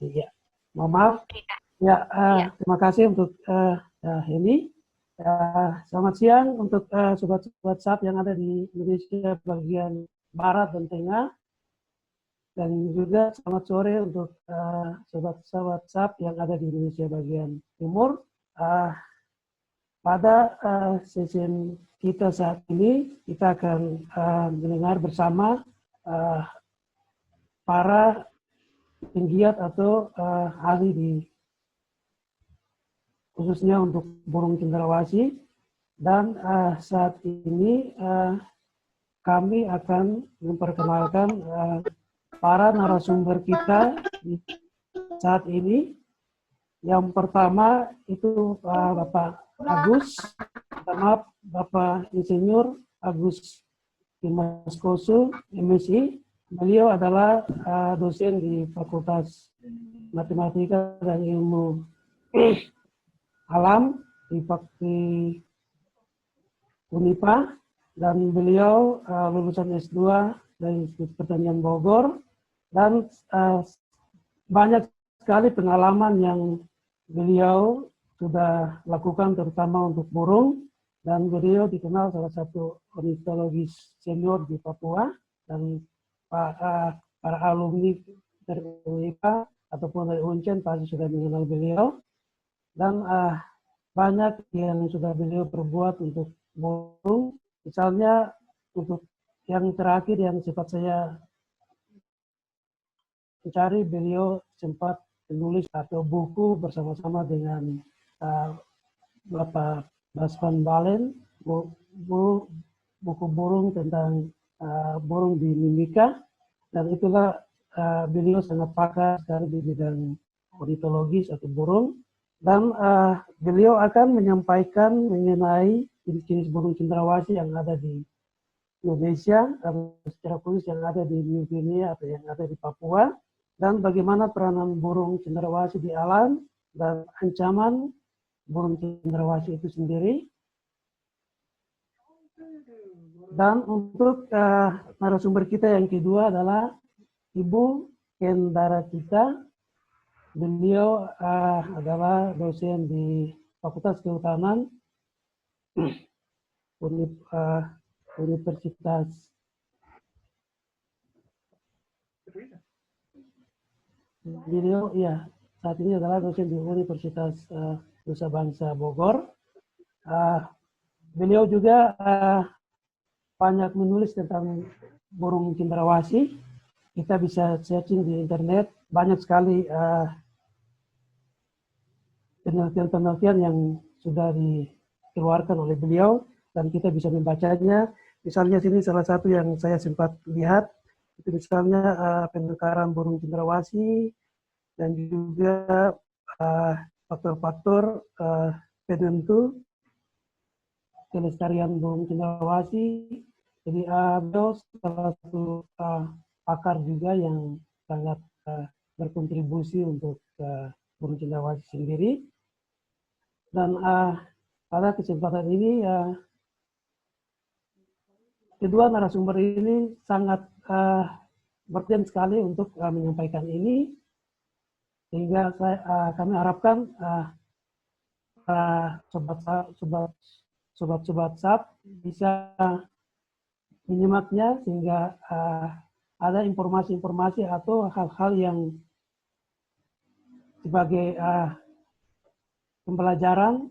kasih. Ya, mohon maaf. Ya, terima kasih untuk ini. Selamat siang untuk sobat-sobat SAP yang ada di Indonesia bagian Barat dan Tengah. Dan juga selamat sore untuk sobat-sobat SAP yang ada di Indonesia bagian Timur. Pada sesi kita saat ini, kita akan mendengar bersama para penggiat atau ahli di khususnya untuk burung cendrawasih. Dan saat ini kami akan memperkenalkan para narasumber kita saat ini. Yang pertama itu Bapak Agus, maaf Bapak Insinyur Agus Dimas Kosu, MSI. Beliau adalah dosen di Fakultas Matematika dan Ilmu Alam di Unipa, dan beliau lulusan S2 dari Institut Pertanian Bogor, dan banyak sekali pengalaman yang beliau sudah lakukan terutama untuk burung, dan beliau dikenal salah satu ornitologis senior di Papua, dan para alumni dari UNIPA ataupun dari UNCEN pasti sudah mengenal beliau, dan banyak yang sudah beliau perbuat untuk burung. Misalnya untuk yang terakhir yang sempat saya mencari, beliau sempat menulis atau buku bersama-sama dengan Bapak Basvan Balen, buku burung tentang burung di Mimika, dan itulah beliau sangat pakar sekali di bidang ornitologis atau burung, dan beliau akan menyampaikan mengenai jenis-jenis burung cendrawasih yang ada di Indonesia, secara khusus yang ada di New Guinea atau yang ada di Papua, dan bagaimana peranan burung cendrawasih di alam dan ancaman burung cendrawasih itu sendiri. Dan untuk narasumber kita yang kedua adalah Ibu Kendara Cita. Beliau adalah dosen di Fakultas Kehutanan Universitas beliau saat ini adalah dosen di Universitas Nusa Bangsa Bogor. Beliau juga banyak menulis tentang burung cendrawasih. Kita bisa searching di internet, banyak sekali penelitian-penelitian yang sudah dikeluarkan oleh beliau, dan kita bisa membacanya. Misalnya sini salah satu yang saya sempat lihat, itu misalnya penangkaran burung cendrawasih, dan juga faktor-faktor penentu kelestarian burung cendrawasih. Jadi beliau salah satu pakar juga yang sangat berkontribusi untuk burung cendrawasih sendiri. Dan pada kesempatan ini kedua narasumber ini sangat berkenan sekali untuk menyampaikan ini, sehingga kami harapkan sobat-sobat SAP bisa menyimaknya, sehingga ada informasi-informasi atau hal-hal yang sebagai pembelajaran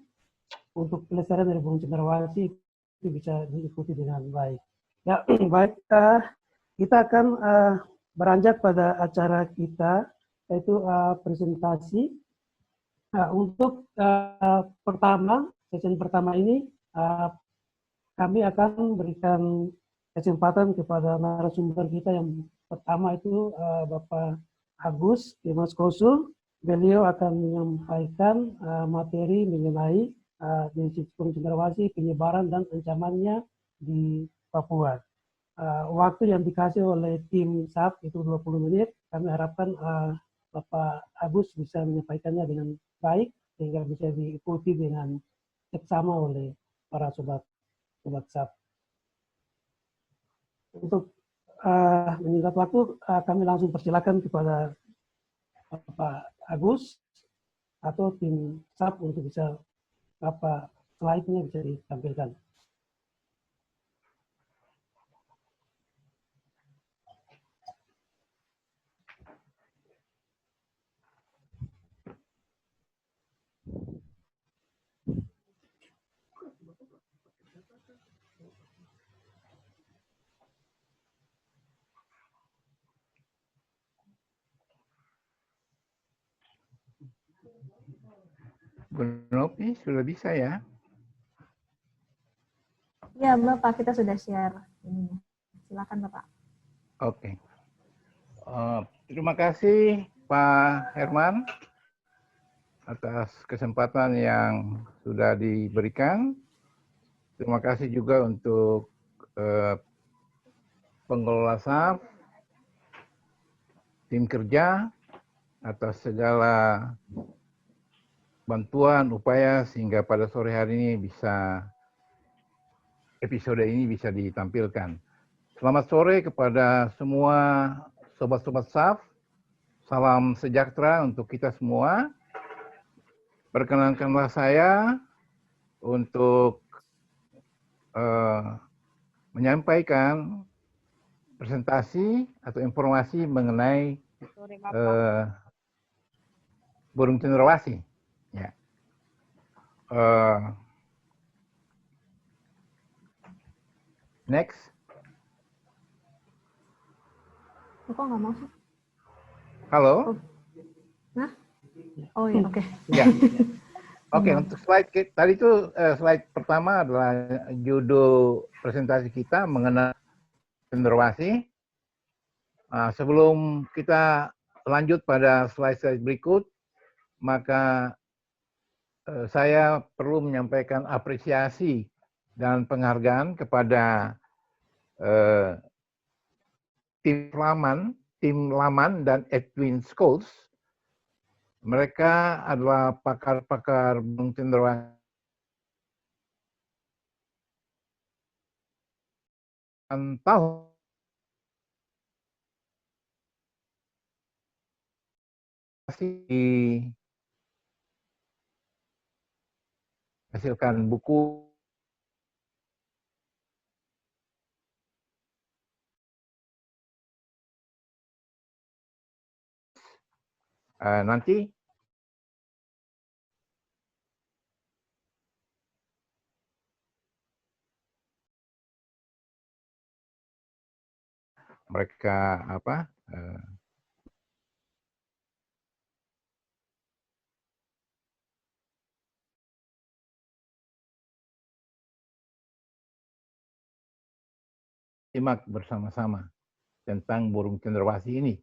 untuk pelestarian dari burung cendrawasih itu bisa diikuti dengan baik. Ya, baik. Kita akan beranjak pada acara kita, yaitu presentasi. Untuk sesi pertama ini, kami akan berikan kesempatan kepada narasumber kita. Yang pertama itu Bapak Agus Dimas Kosu. Beliau akan menyampaikan materi mengenai jenis burung cendrawasih, penyebaran dan ancamannya di Papua. Waktu yang dikasih oleh tim SAP itu 20 menit. Kami harapkan Bapak Agus bisa menyampaikannya dengan baik, sehingga bisa diikuti dengan seksama oleh para sobat SAP. Untuk menyingkat waktu, kami langsung persilakan kepada Bapak Agus atau tim SAP untuk bisa slide-nya bisa ditampilkan. Bu Nopi, sudah bisa ya? Ya, Bapak, kita sudah share ininya. Silakan, Bapak. Oke. Terima kasih Pak Herman atas kesempatan yang sudah diberikan. Terima kasih juga untuk pengelola SAP, tim kerja atas segala bantuan, upaya sehingga pada sore hari ini episode ini bisa ditampilkan. Selamat sore kepada semua sobat-sobat SAP. Salam sejahtera untuk kita semua. Perkenankanlah saya untuk menyampaikan presentasi atau informasi mengenai burung cenderawasih. Ya. Next. Kok nggak masuk? Halo. Nah? Oh ya, oke. Ya. Oke, untuk slide tadi itu slide pertama adalah judul presentasi kita mengenai cenderawasih. Sebelum kita lanjut pada slide-slide berikut, maka saya perlu menyampaikan apresiasi dan penghargaan kepada tim Laman dan Edwin Scholes. Mereka adalah pakar-pakar burung cenderawasih tahun hasilkan buku nanti mereka simak bersama-sama tentang burung cenderawasih ini.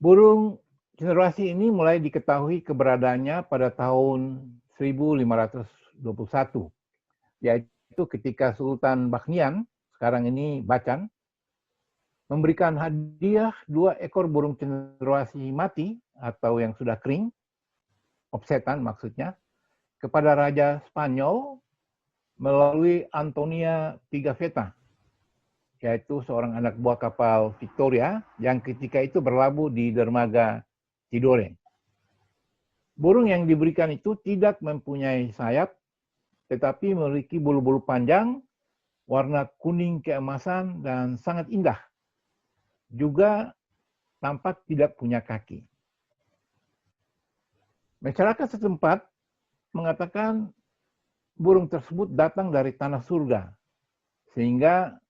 Burung cenderawasih ini mulai diketahui keberadaannya pada tahun 1521, yaitu ketika Sultan Bakhnian, sekarang ini Bacan, memberikan hadiah 2 ekor burung cenderawasih mati atau yang sudah kering, opsetan maksudnya, kepada Raja Spanyol melalui Antonia Pigafetta, yaitu seorang anak buah kapal Victoria yang ketika itu berlabuh di dermaga Tidore. Burung yang diberikan itu tidak mempunyai sayap, tetapi memiliki bulu-bulu panjang, warna kuning keemasan, dan sangat indah. Juga tampak tidak punya kaki. Masyarakat setempat mengatakan burung tersebut datang dari tanah surga, sehingga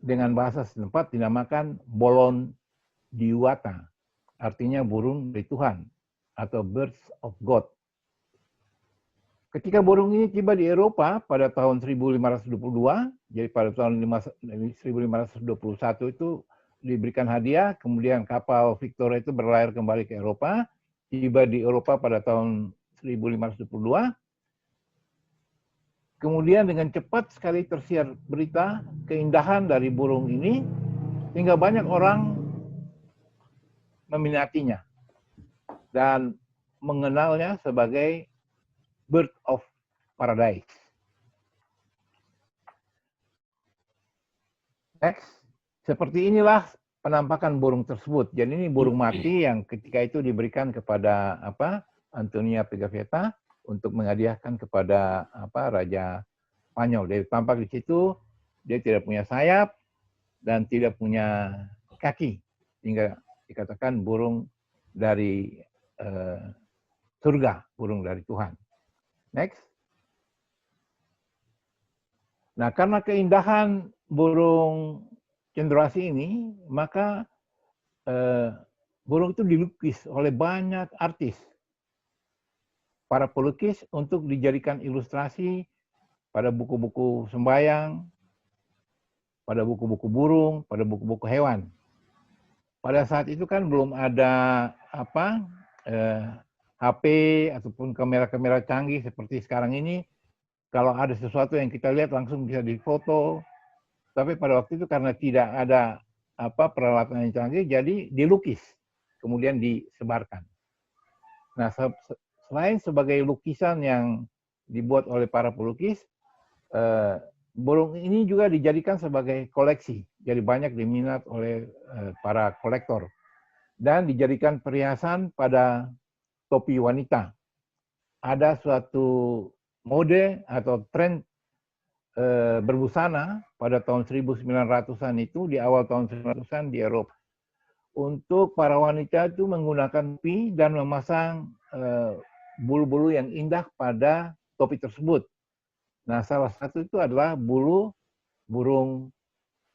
dengan bahasa setempat dinamakan bolon diwata, artinya burung dari Tuhan atau birds of God. Ketika burung ini tiba di Eropa pada tahun 1522, jadi pada tahun 1521 itu diberikan hadiah, kemudian kapal Victoria itu berlayar kembali ke Eropa, tiba di Eropa pada tahun 1522. Kemudian dengan cepat sekali tersiar berita keindahan dari burung ini, hingga banyak orang meminatinya dan mengenalnya sebagai bird of paradise. Next. Seperti inilah penampakan burung tersebut. Jadi ini burung mati yang ketika itu diberikan kepada Antonia Pigafetta untuk menghadiahkan kepada Raja Spanyol. Dia tampak di situ, dia tidak punya sayap dan tidak punya kaki, sehingga dikatakan burung dari surga, burung dari Tuhan. Next. Nah, karena keindahan burung cenderawasih ini, maka burung itu dilukis oleh banyak artis, para pelukis, untuk dijadikan ilustrasi pada buku-buku sembayang, pada buku-buku burung, pada buku-buku hewan. Pada saat itu kan belum ada HP ataupun kamera-kamera canggih seperti sekarang ini. Kalau ada sesuatu yang kita lihat langsung bisa difoto. Tapi pada waktu itu karena tidak ada peralatan yang canggih, jadi dilukis, kemudian disebarkan. Nah, selain sebagai lukisan yang dibuat oleh para pelukis, burung ini juga dijadikan sebagai koleksi. Jadi banyak diminat oleh para kolektor. Dan dijadikan perhiasan pada topi wanita. Ada suatu mode atau tren berbusana pada tahun 1900-an itu, di awal tahun 1900-an di Eropa. Untuk para wanita itu menggunakan topi dan memasang bulu-bulu yang indah pada topi tersebut. Nah, salah satu itu adalah bulu burung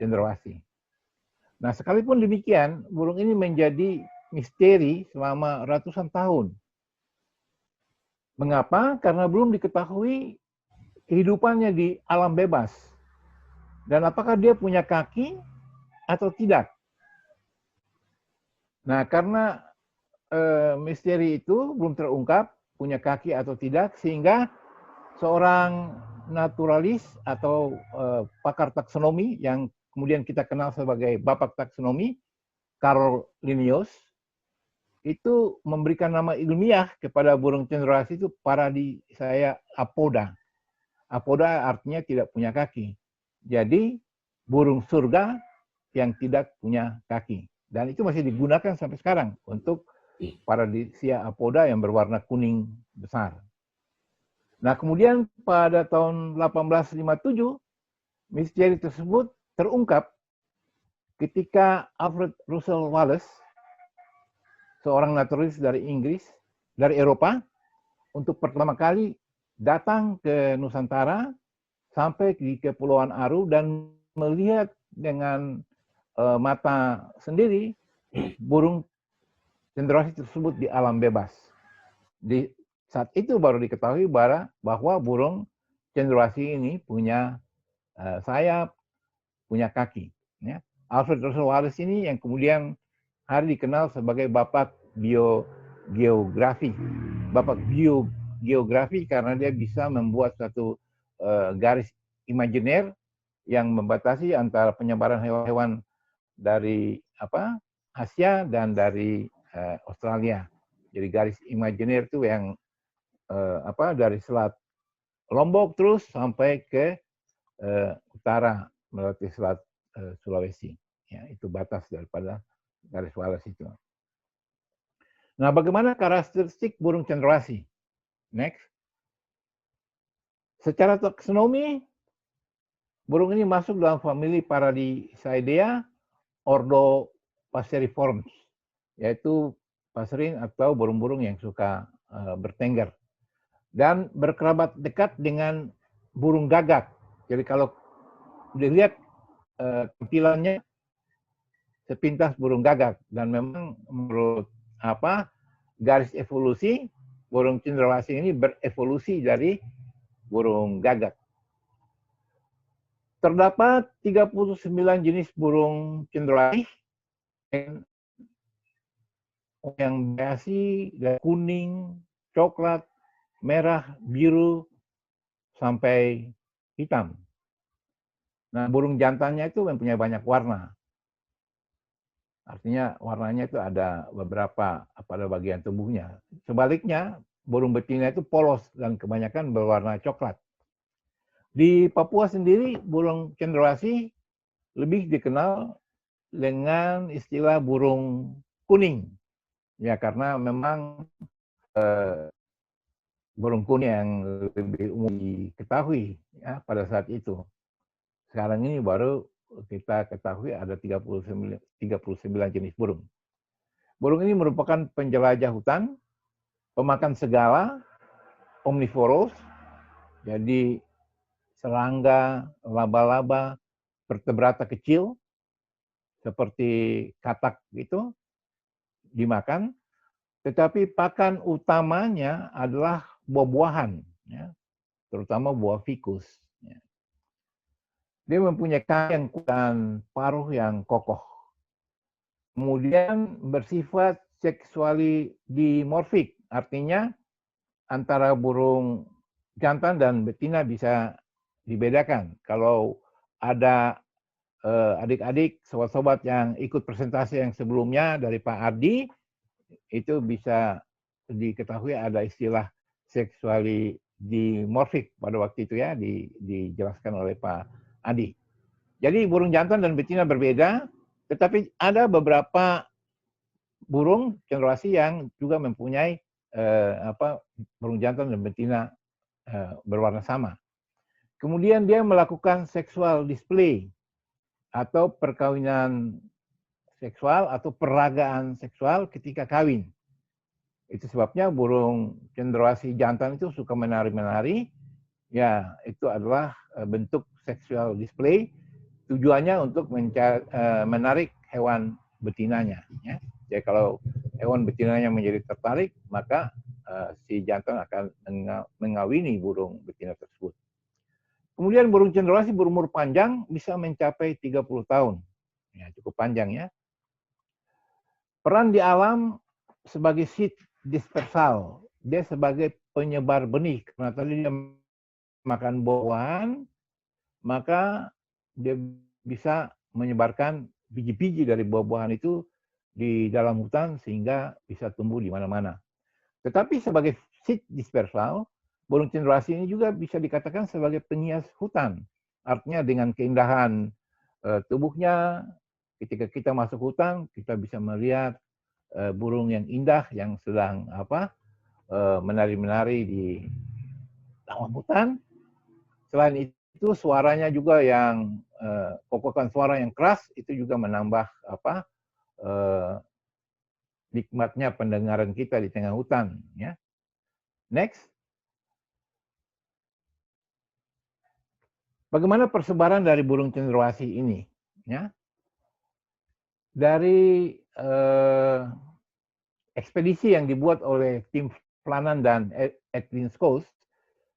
cenderawasih. Nah, sekalipun demikian, burung ini menjadi misteri selama ratusan tahun. Mengapa? Karena belum diketahui kehidupannya di alam bebas. Dan apakah dia punya kaki atau tidak? Nah, karena misteri itu belum terungkap, punya kaki atau tidak, sehingga seorang naturalis atau pakar taksonomi yang kemudian kita kenal sebagai Bapak Taksonomi, Carl Linnaeus, itu memberikan nama ilmiah kepada burung cenderawasih itu Paradisea apoda. Apoda artinya tidak punya kaki. Jadi burung surga yang tidak punya kaki. Dan itu masih digunakan sampai sekarang untuk Paradisea apoda yang berwarna kuning besar. Nah, kemudian pada tahun 1857, misteri tersebut terungkap ketika Alfred Russel Wallace, seorang naturalis dari Inggris, dari Eropa, untuk pertama kali datang ke Nusantara, sampai di Kepulauan Aru dan melihat dengan mata sendiri burung cenderawasih tersebut di alam bebas. Di saat itu baru diketahui bahwa burung cenderawasih ini punya sayap, punya kaki. Ya. Alfred Russel Wallace ini yang kemudian hari dikenal sebagai Bapak Biogeografi. Bapak Biogeografi karena dia bisa membuat satu garis imajiner yang membatasi antara penyebaran hewan-hewan dari Asia dan dari Australia. Jadi garis imajiner itu yang dari Selat Lombok terus sampai ke utara melalui Selat Sulawesi. Ya, itu batas daripada garis Wallace itu. Nah, bagaimana karakteristik burung cenderawasih? Next. Secara taksonomi, burung ini masuk dalam famili Paradiseidae, ordo Passeriformes, yaitu passerin atau burung-burung yang suka bertengger. Dan berkerabat dekat dengan burung gagak. Jadi kalau dilihat tampilannya sepintas burung gagak. Dan memang menurut garis evolusi, burung cenderawasih ini berevolusi dari burung gagak. Terdapat 39 jenis burung cenderawasih yang variasi dari kuning, coklat, merah, biru, sampai hitam. Nah, burung jantannya itu mempunyai banyak warna. Artinya warnanya itu ada beberapa pada bagian tubuhnya. Sebaliknya, burung betina itu polos dan kebanyakan berwarna coklat. Di Papua sendiri, burung cenderawasih lebih dikenal dengan istilah burung kuning. Ya, karena memang burung kuning yang lebih umum diketahui ya pada saat itu. Sekarang ini baru kita ketahui ada 39 jenis burung. Burung ini merupakan penjelajah hutan, pemakan segala, omnivorous, jadi serangga, laba-laba, vertebrata kecil seperti katak gitu dimakan, tetapi pakan utamanya adalah buah-buahan, ya, terutama buah fikus. Ya. Dia mempunyai kaki yang kuat dan paruh yang kokoh. Kemudian bersifat seksually dimorfik, artinya antara burung jantan dan betina bisa dibedakan. Kalau ada adik-adik, sobat-sobat yang ikut presentasi yang sebelumnya dari Pak Ardi, itu bisa diketahui ada istilah seksually dimorfik pada waktu itu ya, dijelaskan oleh Pak Adi. Jadi burung jantan dan betina berbeda, tetapi ada beberapa burung generasi yang juga mempunyai burung jantan dan betina berwarna sama. Kemudian dia melakukan seksual display atau perkawinan seksual atau peragaan seksual ketika kawin. Itu sebabnya burung cenderawasih jantan itu suka menari-menari. Ya, itu adalah bentuk seksual display. Tujuannya untuk menarik hewan betinanya. Ya. Jadi kalau hewan betinanya menjadi tertarik, maka si jantan akan mengawini burung betina tersebut. Kemudian burung cenderawasih berumur panjang bisa mencapai 30 tahun. Ya, cukup panjang ya. Peran di alam sebagai seed dispersal. Dia sebagai penyebar benih. Karena tadi dia makan buah-buahan, maka dia bisa menyebarkan biji-biji dari buah-buahan itu di dalam hutan sehingga bisa tumbuh di mana-mana. Tetapi sebagai seed dispersal, burung cenderawasih ini juga bisa dikatakan sebagai penghias hutan. Artinya dengan keindahan tubuhnya, ketika kita masuk hutan, kita bisa melihat burung yang indah yang sedang menari-menari di taman hutan. Selain itu suaranya juga yang kokokan suara yang keras itu juga menambah nikmatnya pendengaran kita di tengah hutan. Ya. Next. Bagaimana persebaran dari burung cenderawasih ini? Ya. Dari ekspedisi yang dibuat oleh tim Flanan dan Edwin Scholes,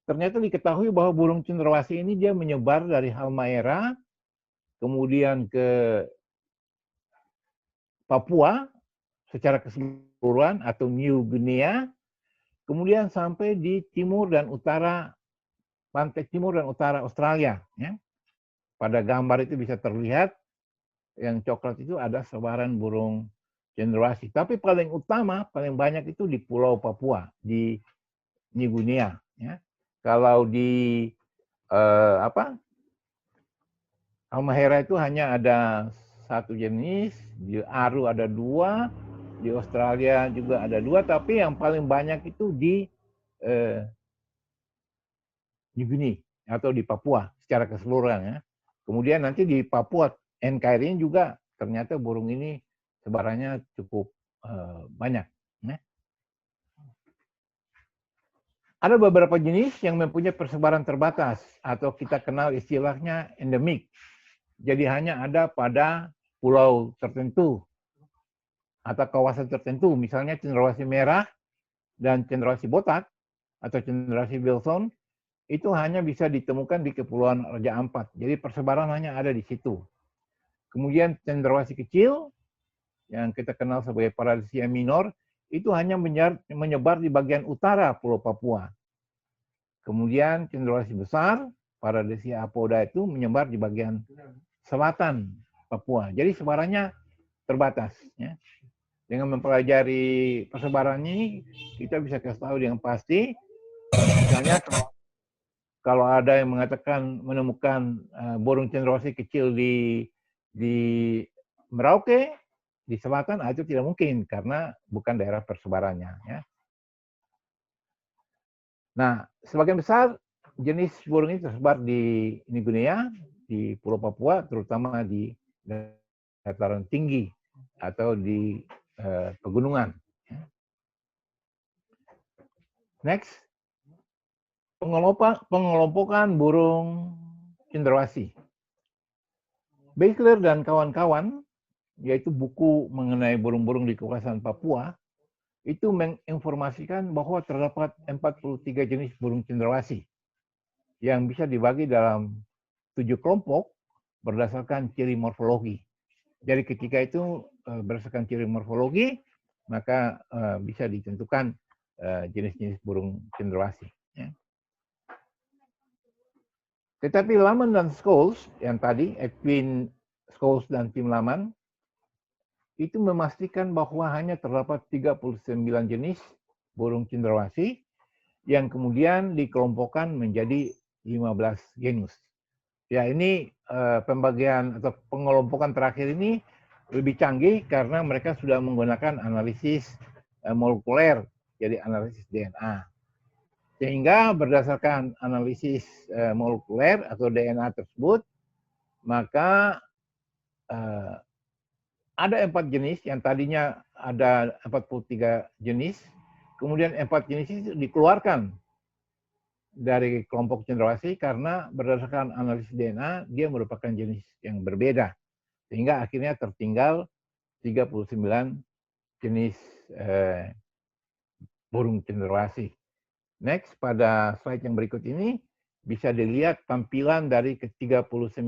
ternyata diketahui bahwa burung cenderawasih ini dia menyebar dari Halmahera, kemudian ke Papua secara keseluruhan atau New Guinea, kemudian sampai di timur dan utara, pantai timur dan utara Australia. Ya. Pada gambar itu bisa terlihat yang coklat itu ada sebaran burung cenderawasih. Tapi paling utama, paling banyak itu di Pulau Papua, di New Guinea. Ya. Kalau di Halmahera itu hanya ada satu jenis, di Aru ada 2, di Australia juga ada 2, tapi yang paling banyak itu di New Guinea atau di Papua secara keseluruhan. Ya. Kemudian nanti di Papua NKRI juga ternyata burung ini sebarannya cukup banyak. Ya. Ada beberapa jenis yang mempunyai persebaran terbatas atau kita kenal istilahnya endemik. Jadi hanya ada pada pulau tertentu atau kawasan tertentu, misalnya cenderawasih merah dan cenderawasih botak atau cenderawasih Wilson, itu hanya bisa ditemukan di Kepulauan Raja Ampat. Jadi persebaran hanya ada di situ. Kemudian cenderawasih kecil, yang kita kenal sebagai Paradoxia minor, itu hanya menyebar di bagian utara Pulau Papua. Kemudian cenderawasih besar, Paradoxia apoda itu menyebar di bagian selatan Papua. Jadi sebarannya terbatas. Ya. Dengan mempelajari persebaran ini, kita bisa kasih tahu dengan pasti. Misalnya kalau ada yang mengatakan menemukan burung cenderawasih kecil di Merauke di selatan itu tidak mungkin karena bukan daerah persebarannya. Ya. Nah, sebagian besar jenis burung ini tersebar di Guinea, di Pulau Papua, terutama di dataran tinggi atau di pegunungan. Next, pengelompokan burung cendrawasih. Beckler dan kawan-kawan, yaitu buku mengenai burung-burung di kawasan Papua, itu menginformasikan bahwa terdapat 43 jenis burung cendrawasih yang bisa dibagi dalam 7 kelompok berdasarkan ciri morfologi. Jadi ketika itu berdasarkan ciri morfologi, maka bisa ditentukan jenis-jenis burung cendrawasih. Ya. Tetapi Laman dan Scholes yang tadi, Edwin Scholes dan tim Laman, itu memastikan bahwa hanya terdapat 39 jenis burung cendrawasih yang kemudian dikelompokkan menjadi 15 genus. Ya, ini pembagian atau pengelompokan terakhir ini lebih canggih karena mereka sudah menggunakan analisis molekuler, jadi analisis DNA. Sehingga berdasarkan analisis molekuler atau DNA tersebut, maka ada 4 jenis yang tadinya ada 43 jenis, kemudian 4 jenis itu dikeluarkan dari kelompok cendrawasih karena berdasarkan analisis DNA dia merupakan jenis yang berbeda. Sehingga akhirnya tertinggal 39 jenis burung cendrawasih. Next, pada slide yang berikut ini bisa dilihat tampilan dari ke-39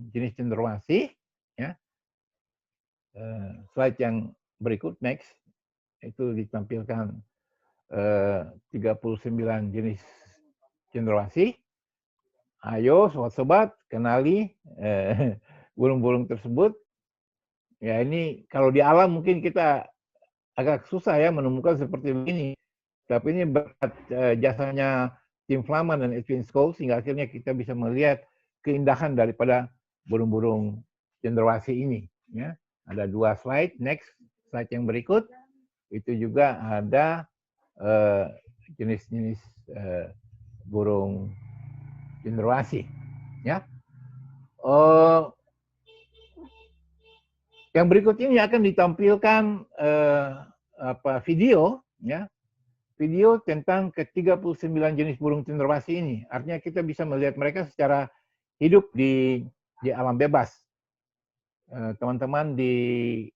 jenis cendrawasih. Ya. Slide yang berikut, next, itu ditampilkan 39 jenis cendrawasih. Ayo sobat-sobat kenali burung-burung tersebut. Ya ini kalau di alam mungkin kita agak susah ya menemukan seperti ini. Tapi ini berkat jasanya Tim Flaman dan Edwin Scholes sehingga akhirnya kita bisa melihat keindahan daripada burung-burung cendrawasih ini. Ya. Ada 2 slide. Next, slide yang berikut. Itu juga ada jenis-jenis burung cendrawasih. Ya. Yang berikut ini akan ditampilkan video, ya, video tentang ke-39 jenis burung cendrawasih ini. Artinya kita bisa melihat mereka secara hidup di alam bebas. Teman-teman di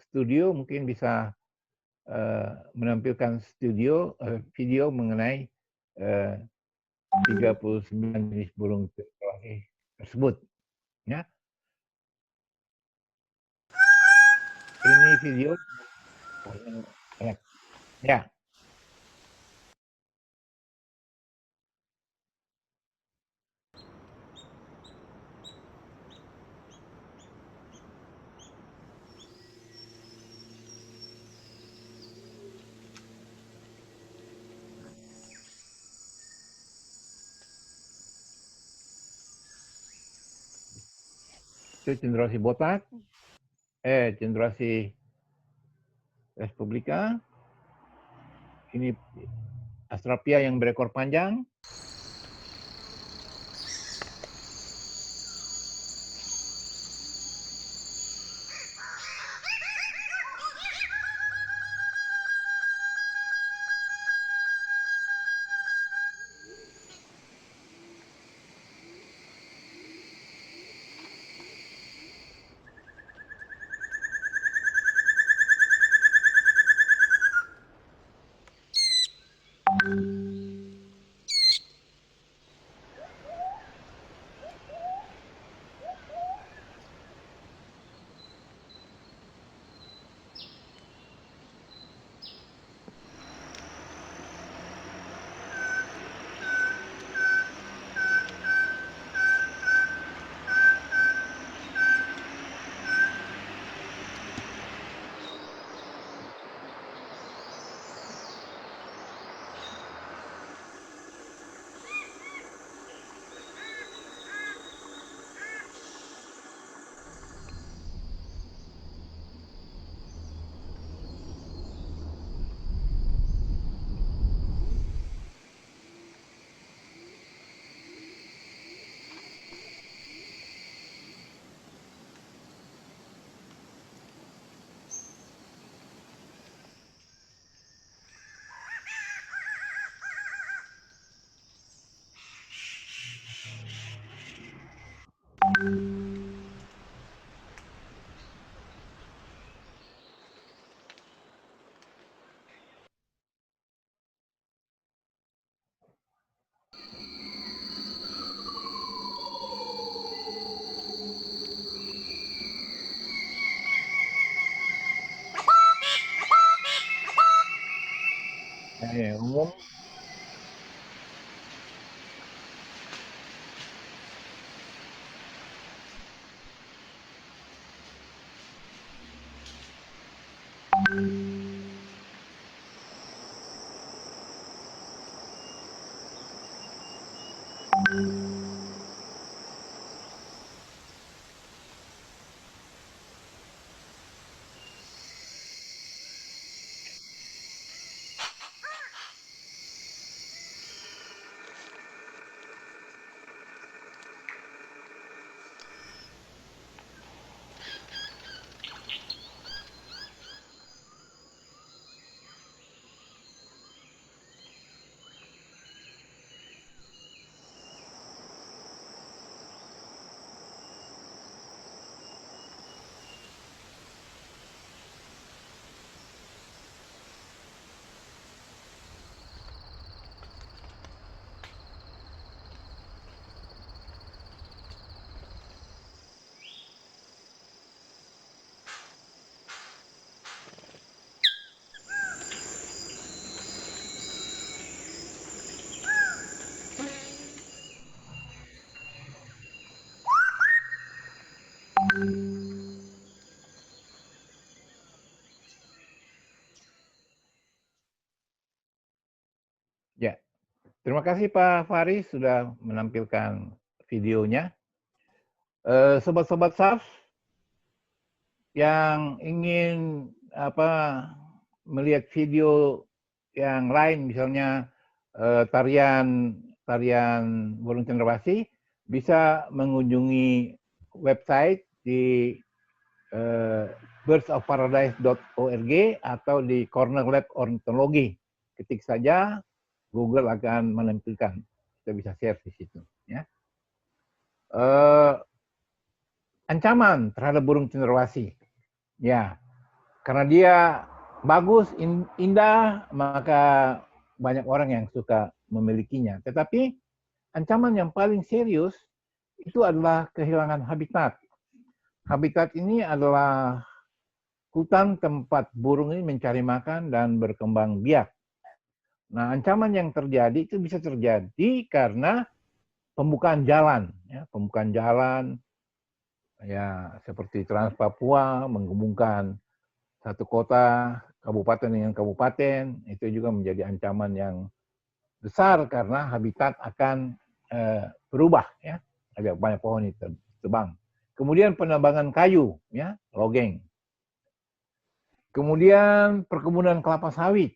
studio mungkin bisa menampilkan video mengenai 39 jenis burung cendrawasih tersebut. Ya. Ini video. Ya. Itu cendrawasih botak, cendrawasih Respublika. Ini Astrapia yang berekor panjang. umum. Ya, terima kasih Pak Faris sudah menampilkan videonya. Sobat-sobat SARS yang ingin melihat video yang lain, misalnya tarian burung cendrawasih, bisa mengunjungi website di birdsofparadise.org atau di Corner Lab Ornithology. Ketik saja, Google akan menampilkan. Kita bisa share di situ. Ya. Ancaman terhadap burung cendrawasih. Ya, karena dia bagus, indah, maka banyak orang yang suka memilikinya. Tetapi ancaman yang paling serius itu adalah kehilangan habitat. Habitat ini adalah hutan tempat burung ini mencari makan dan berkembang biak. Nah, ancaman yang terjadi itu bisa terjadi karena pembukaan jalan, ya, ya seperti Trans Papua menghubungkan satu kota, kabupaten dengan kabupaten, itu juga menjadi ancaman yang besar karena habitat akan berubah, ya, ada banyak pohon itu tebang. Kemudian penambangan kayu, ya, logging. Kemudian perkebunan kelapa sawit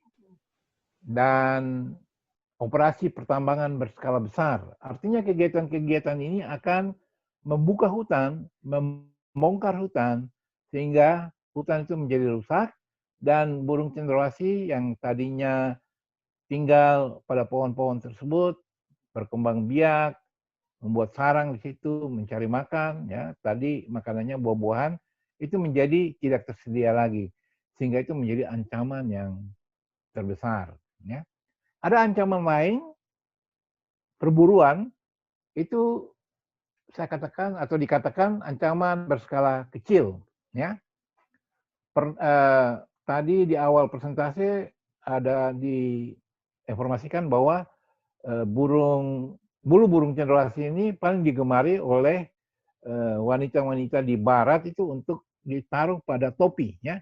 dan operasi pertambangan berskala besar. Artinya kegiatan-kegiatan ini akan membuka hutan, membongkar hutan, sehingga hutan itu menjadi rusak, dan burung cendrawasih yang tadinya tinggal pada pohon-pohon tersebut berkembang biak, membuat sarang di situ, mencari makan, ya, tadi makanannya buah-buahan, itu menjadi tidak tersedia lagi, sehingga itu menjadi ancaman yang terbesar. Ya. Ada ancaman lain, perburuan, itu saya katakan atau dikatakan ancaman berskala kecil. Ya. Tadi di awal presentasi ada diinformasikan bahwa bulu burung cendrawasih ini paling digemari oleh wanita-wanita di barat itu untuk ditaruh pada topi, ya.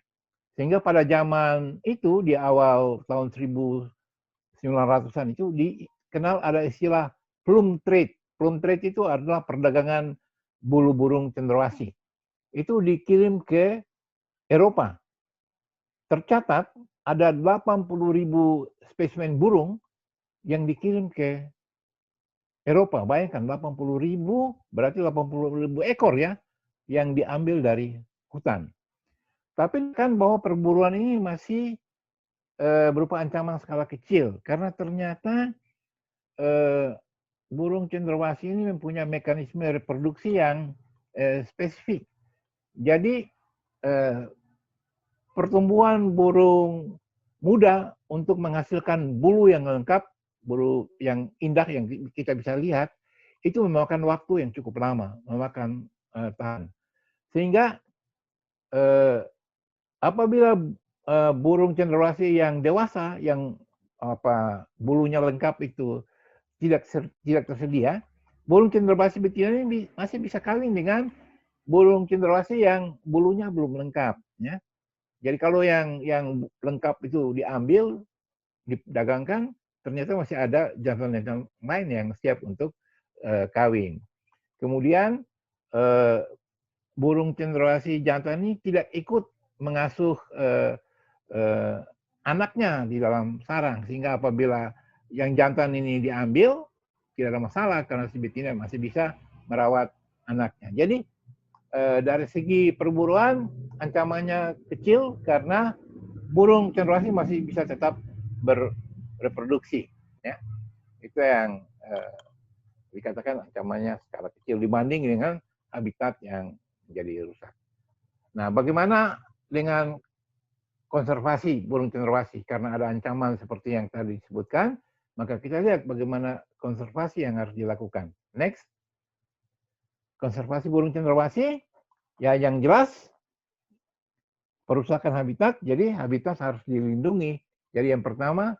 Sehingga pada zaman itu di awal tahun 1900-an itu dikenal ada istilah plum trade. Plum trade itu adalah perdagangan bulu burung cendrawasih. Itu dikirim ke Eropa. Tercatat ada 80.000 spesimen burung yang dikirim ke Eropa. Bayangkan 80.000 berarti 80.000 ekor, ya, yang diambil dari hutan. Tapi kan bahwa perburuan ini masih berupa ancaman skala kecil karena ternyata burung cendrawasih ini mempunyai mekanisme reproduksi yang spesifik. Jadi pertumbuhan burung muda untuk menghasilkan bulu yang lengkap, bulu yang indah yang kita bisa lihat, itu memakan waktu yang cukup lama, memakan tahan. Sehingga apabila burung cendrawasih yang dewasa, yang bulunya lengkap itu tidak tersedia, burung cendrawasih betina ini masih bisa kawin dengan burung cendrawasih yang bulunya belum lengkap, ya. Jadi kalau yang lengkap itu diambil, didagangkan, ternyata masih ada jantan-jantan lain yang siap untuk kawin. Kemudian burung cendrawasih jantan ini tidak ikut mengasuh anaknya di dalam sarang, sehingga apabila yang jantan ini diambil tidak ada masalah karena si betina masih bisa merawat anaknya. Jadi dari segi perburuan ancamannya kecil karena burung cendrawasih masih bisa tetap bereproduksi, ya. Itu yang dikatakan ancamannya skala kecil dibanding dengan habitat yang menjadi rusak. Nah, bagaimana dengan konservasi burung cendrawasih? Karena ada ancaman seperti yang tadi disebutkan, maka kita lihat bagaimana konservasi yang harus dilakukan. Next. Konservasi burung cendrawasih, ya yang jelas perusakan habitat, jadi habitat harus dilindungi. Jadi yang pertama,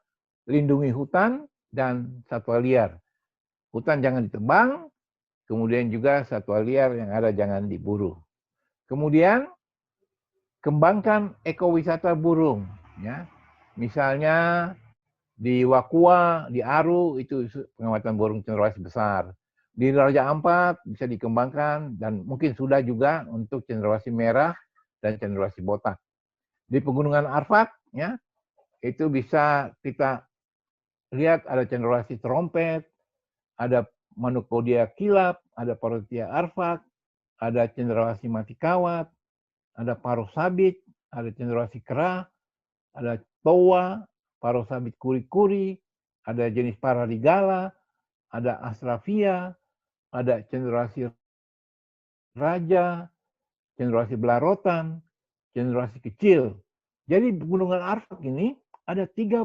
lindungi hutan dan satwa liar. Hutan jangan ditebang, kemudian juga satwa liar yang ada jangan diburu. Kemudian kembangkan ekowisata burung, ya. Misalnya di Wakua, di Aru itu pengamatan burung cendrawasih besar. Di Raja Ampat bisa dikembangkan dan mungkin sudah juga untuk cendrawasih merah dan cendrawasih botak. Di Pegunungan Arfak, ya, itu bisa kita lihat ada cendrawasih trompet, ada Manukodia kilap, ada Parotia Arfak, ada cendrawasih mati kawat, ada paruh sabit, ada cendrawasih kera, ada toa, paruh sabit kuri-kuri, ada jenis paradigala, ada astrafia, ada cendrawasih raja, cendrawasih belarotan, cendrawasih kecil. Jadi Pegunungan Arfak ini ada 13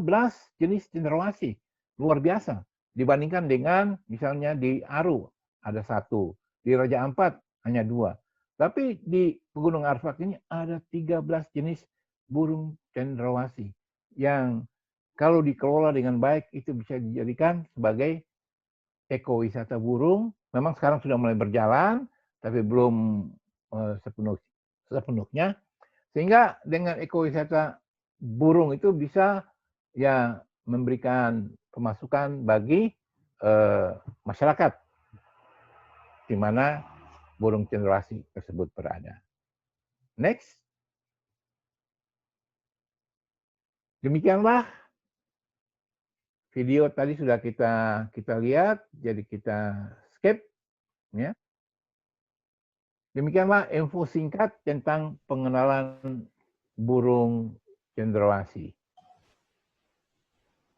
jenis cendrawasih. Luar biasa. Dibandingkan dengan misalnya di Aru ada 1. Di Raja Ampat hanya 2. Tapi di Pegunungan Arfak ini ada 13 jenis burung cendrawasih. Yang kalau dikelola dengan baik itu bisa dijadikan sebagai ekowisata burung. Memang sekarang sudah mulai berjalan, tapi belum sepenuhnya. Sehingga dengan ekowisata burung itu bisa ya memberikan pemasukan bagi masyarakat di mana burung cendrawasih tersebut berada. Next. Demikianlah video tadi sudah kita lihat, jadi kita skip, ya. Demikianlah info singkat tentang pengenalan burung cendrawasih.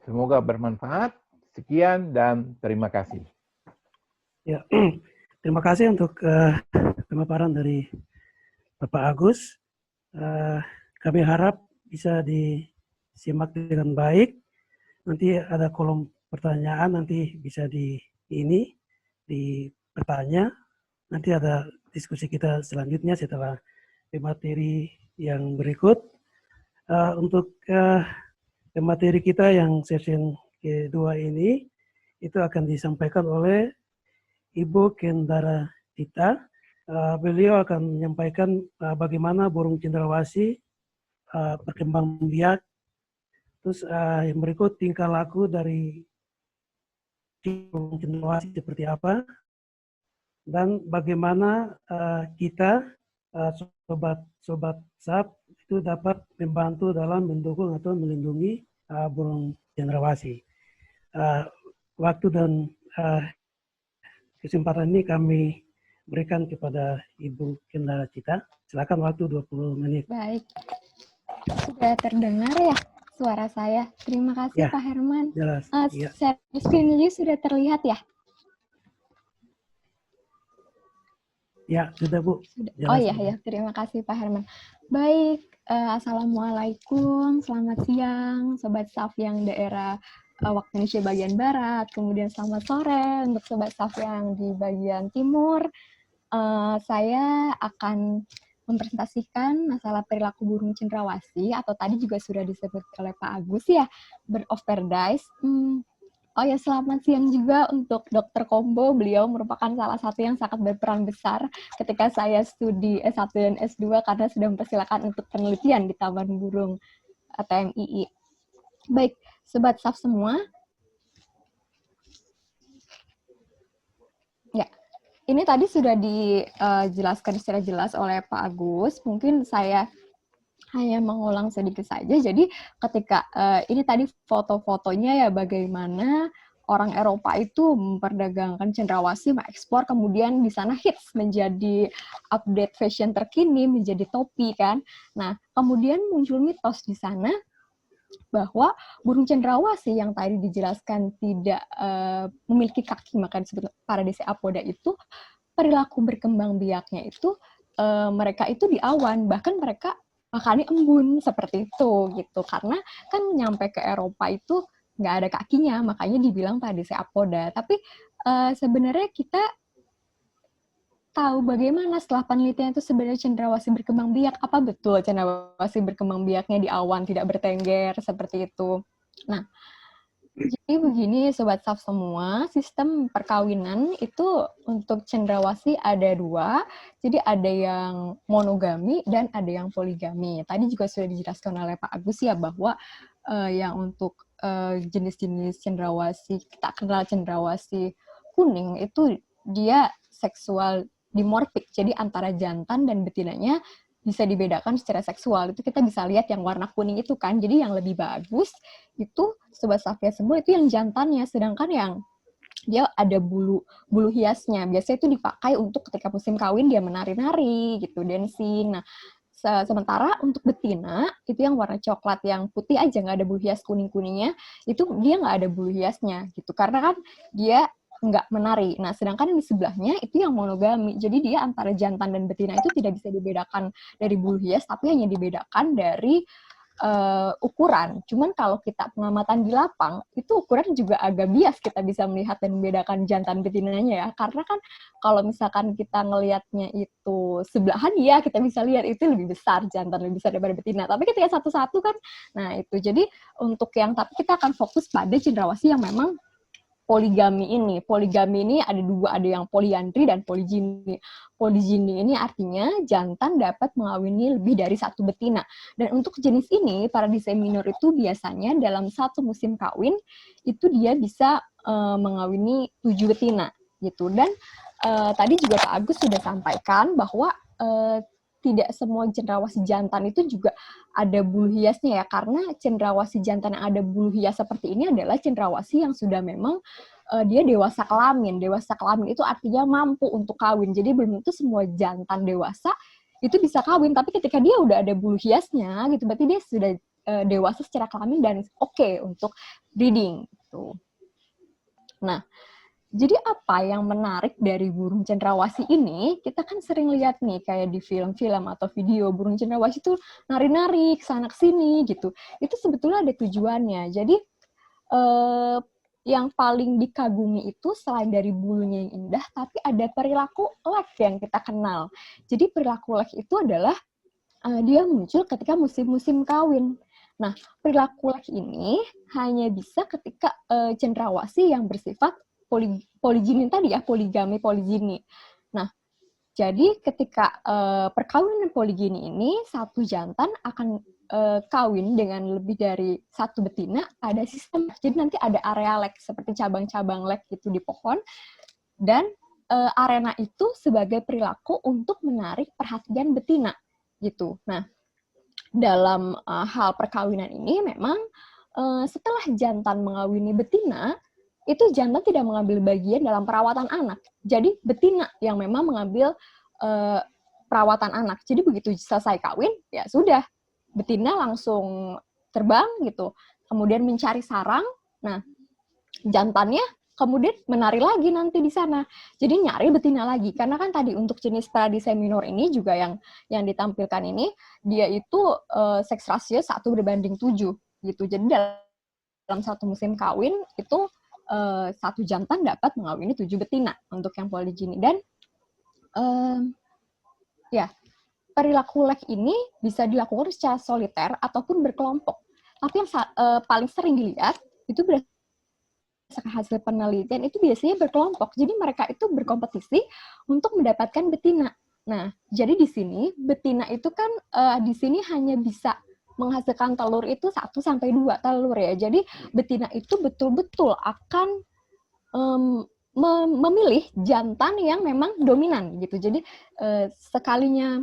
Semoga bermanfaat. Sekian dan terima kasih. Ya, terima kasih untuk pemaparan dari Bapak Agus. Kami harap bisa disimak dengan baik. Nanti ada kolom pertanyaan, nanti bisa bertanya. Nanti ada diskusi kita selanjutnya setelah materi yang berikut. Untuk materi kita yang session kedua ini, itu akan disampaikan oleh Ibu Kendara Cita. Beliau akan menyampaikan bagaimana burung cendrawasih berkembang biak. Terus yang berikut tingkah laku dari burung cendrawasih seperti apa. Dan bagaimana kita sobat SAP itu dapat membantu dalam mendukung atau melindungi burung cendrawasih. Waktu dan kesempatan ini kami berikan kepada Ibu Kendara Cita. Silakan waktu 20 menit. Baik, sudah terdengar ya suara saya. Terima kasih Ya, Pak Herman. Jelas. Share screen-nya sudah terlihat ya? Ya, sudah Bu. Sudah. Jelas, Oh iya, ya. Terima kasih Pak Herman. Baik, Assalamualaikum, selamat siang Sobat SAF yang daerah waktu Indonesia bagian Barat, kemudian selamat sore untuk Sobat SAF yang di bagian Timur. Saya akan mempresentasikan masalah perilaku burung cendrawasih, atau tadi juga sudah disebut oleh Pak Agus ya, bird of paradise. Oh ya, selamat siang juga untuk Dr. Kombo. Beliau merupakan salah satu yang sangat berperan besar ketika saya studi S1 dan S2 karena sudah mempersilakan untuk penelitian di Taman Burung TMII. Baik, Sobat SAF semua. Ya, ini tadi sudah dijelaskan secara jelas oleh Pak Agus. Mungkin saya hanya mengulang sedikit saja. Jadi ketika ini tadi foto-fotonya ya bagaimana orang Eropa itu memperdagangkan cendrawasih, mengekspor, kemudian di sana hits menjadi update fashion terkini, menjadi topi kan. Nah, kemudian muncul mitos di sana bahwa burung cendrawasih yang tadi dijelaskan tidak memiliki kaki, maka disebut Paradise apoda itu, perilaku berkembang biaknya itu mereka itu di awan, bahkan mereka makannya embun seperti itu gitu, karena kan nyampe ke Eropa itu nggak ada kakinya, makanya dibilang Paradise apoda. Tapi sebenarnya kita tahu bagaimana setelah penelitian itu sebenarnya cendrawasih berkembang biak, apa betul cendrawasih berkembang biaknya di awan, tidak bertengger seperti itu. Nah, jadi begini Sobat SAF semua, sistem perkawinan itu untuk cendrawasih ada 2, jadi ada yang monogami dan ada yang poligami. Tadi juga sudah dijelaskan oleh Pak Agus ya, bahwa yang untuk jenis-jenis cendrawasih, kita kenal cendrawasih kuning, itu dia seksual dimorfik, jadi antara jantan dan betinanya bisa dibedakan secara seksual. Itu kita bisa lihat yang warna kuning itu kan, jadi yang lebih bagus itu Sobat Safia semua itu yang jantannya, sedangkan yang dia ada bulu hiasnya, biasanya itu dipakai untuk ketika musim kawin dia menari-nari gitu, dancing. Nah, sementara untuk betina itu yang warna coklat yang putih aja, nggak ada bulu hias kuning-kuningnya, itu dia nggak ada bulu hiasnya gitu, karena kan dia nggak menari. Nah, sedangkan yang di sebelahnya itu yang monogami. Jadi dia antara jantan dan betina itu tidak bisa dibedakan dari bulu hias, tapi hanya dibedakan dari ukuran. Cuman kalau kita pengamatan di lapang, itu ukuran juga agak bias, kita bisa melihat dan membedakan jantan betinanya ya. Karena kan kalau misalkan kita ngelihatnya itu sebelahan, ya kita bisa lihat itu lebih besar, jantan lebih besar daripada betina. Tapi ketika satu-satu kan, nah itu. Jadi untuk yang, tapi kita akan fokus pada cendrawasih yang memang poligami ini. Poligami ini ada 2, ada yang poliandri dan poligini. Poligini ini artinya jantan dapat mengawini lebih dari 1 betina. Dan untuk jenis ini, Paradise minor itu biasanya dalam 1 musim kawin, itu dia bisa mengawini 7 betina. Gitu. Dan tadi juga Pak Agus sudah sampaikan bahwa tidak semua cendrawasih jantan itu juga ada bulu hiasnya ya, karena cendrawasih jantan yang ada bulu hias seperti ini adalah cendrawasih yang sudah memang dia dewasa kelamin. Dewasa kelamin itu artinya mampu untuk kawin. Jadi belum tentu semua jantan dewasa itu bisa kawin, tapi ketika dia udah ada bulu hiasnya gitu, berarti dia sudah dewasa secara kelamin dan oke untuk breeding gitu. Nah, jadi apa yang menarik dari burung cendrawasih ini? Kita kan sering lihat nih kayak di film-film atau video burung cendrawasih itu nari-nari kesana kesini gitu. Itu sebetulnya ada tujuannya. Jadi yang paling dikagumi itu selain dari bulunya yang indah, tapi ada perilaku lek yang kita kenal. Jadi perilaku lek itu adalah dia muncul ketika musim-musim kawin. Nah, perilaku lek ini hanya bisa ketika cendrawasih yang bersifat poligini tadi ya, poligami, poligini. Nah, jadi ketika perkawinan poligini ini, 1 jantan akan kawin dengan lebih dari 1 betina, ada sistem. Jadi nanti ada area lek, seperti cabang-cabang lek gitu di pohon, dan arena itu sebagai perilaku untuk menarik perhatian betina gitu. Nah, dalam hal perkawinan ini memang setelah jantan mengawini betina, itu jantan tidak mengambil bagian dalam perawatan anak. Jadi betina yang memang mengambil perawatan anak. Jadi begitu selesai kawin, ya sudah, betina langsung terbang gitu. Kemudian mencari sarang. Nah, jantannya kemudian menari lagi nanti di sana. Jadi nyari betina lagi. Karena kan tadi untuk jenis Paradise minor ini juga yang ditampilkan ini, dia itu seks rasio 1:7 gitu. Jadi dalam 1 musim kawin itu 1 jantan dapat mengawini 7 betina untuk yang poligini. Dan ya, perilaku lek ini bisa dilakukan secara soliter ataupun berkelompok. Tapi yang paling sering dilihat itu berdasarkan hasil penelitian itu biasanya berkelompok. Jadi mereka itu berkompetisi untuk mendapatkan betina. Nah, jadi di sini betina itu kan di sini hanya bisa menghasilkan telur itu 1-2 telur ya. Jadi betina itu betul-betul akan memilih jantan yang memang dominan gitu. Jadi sekalinya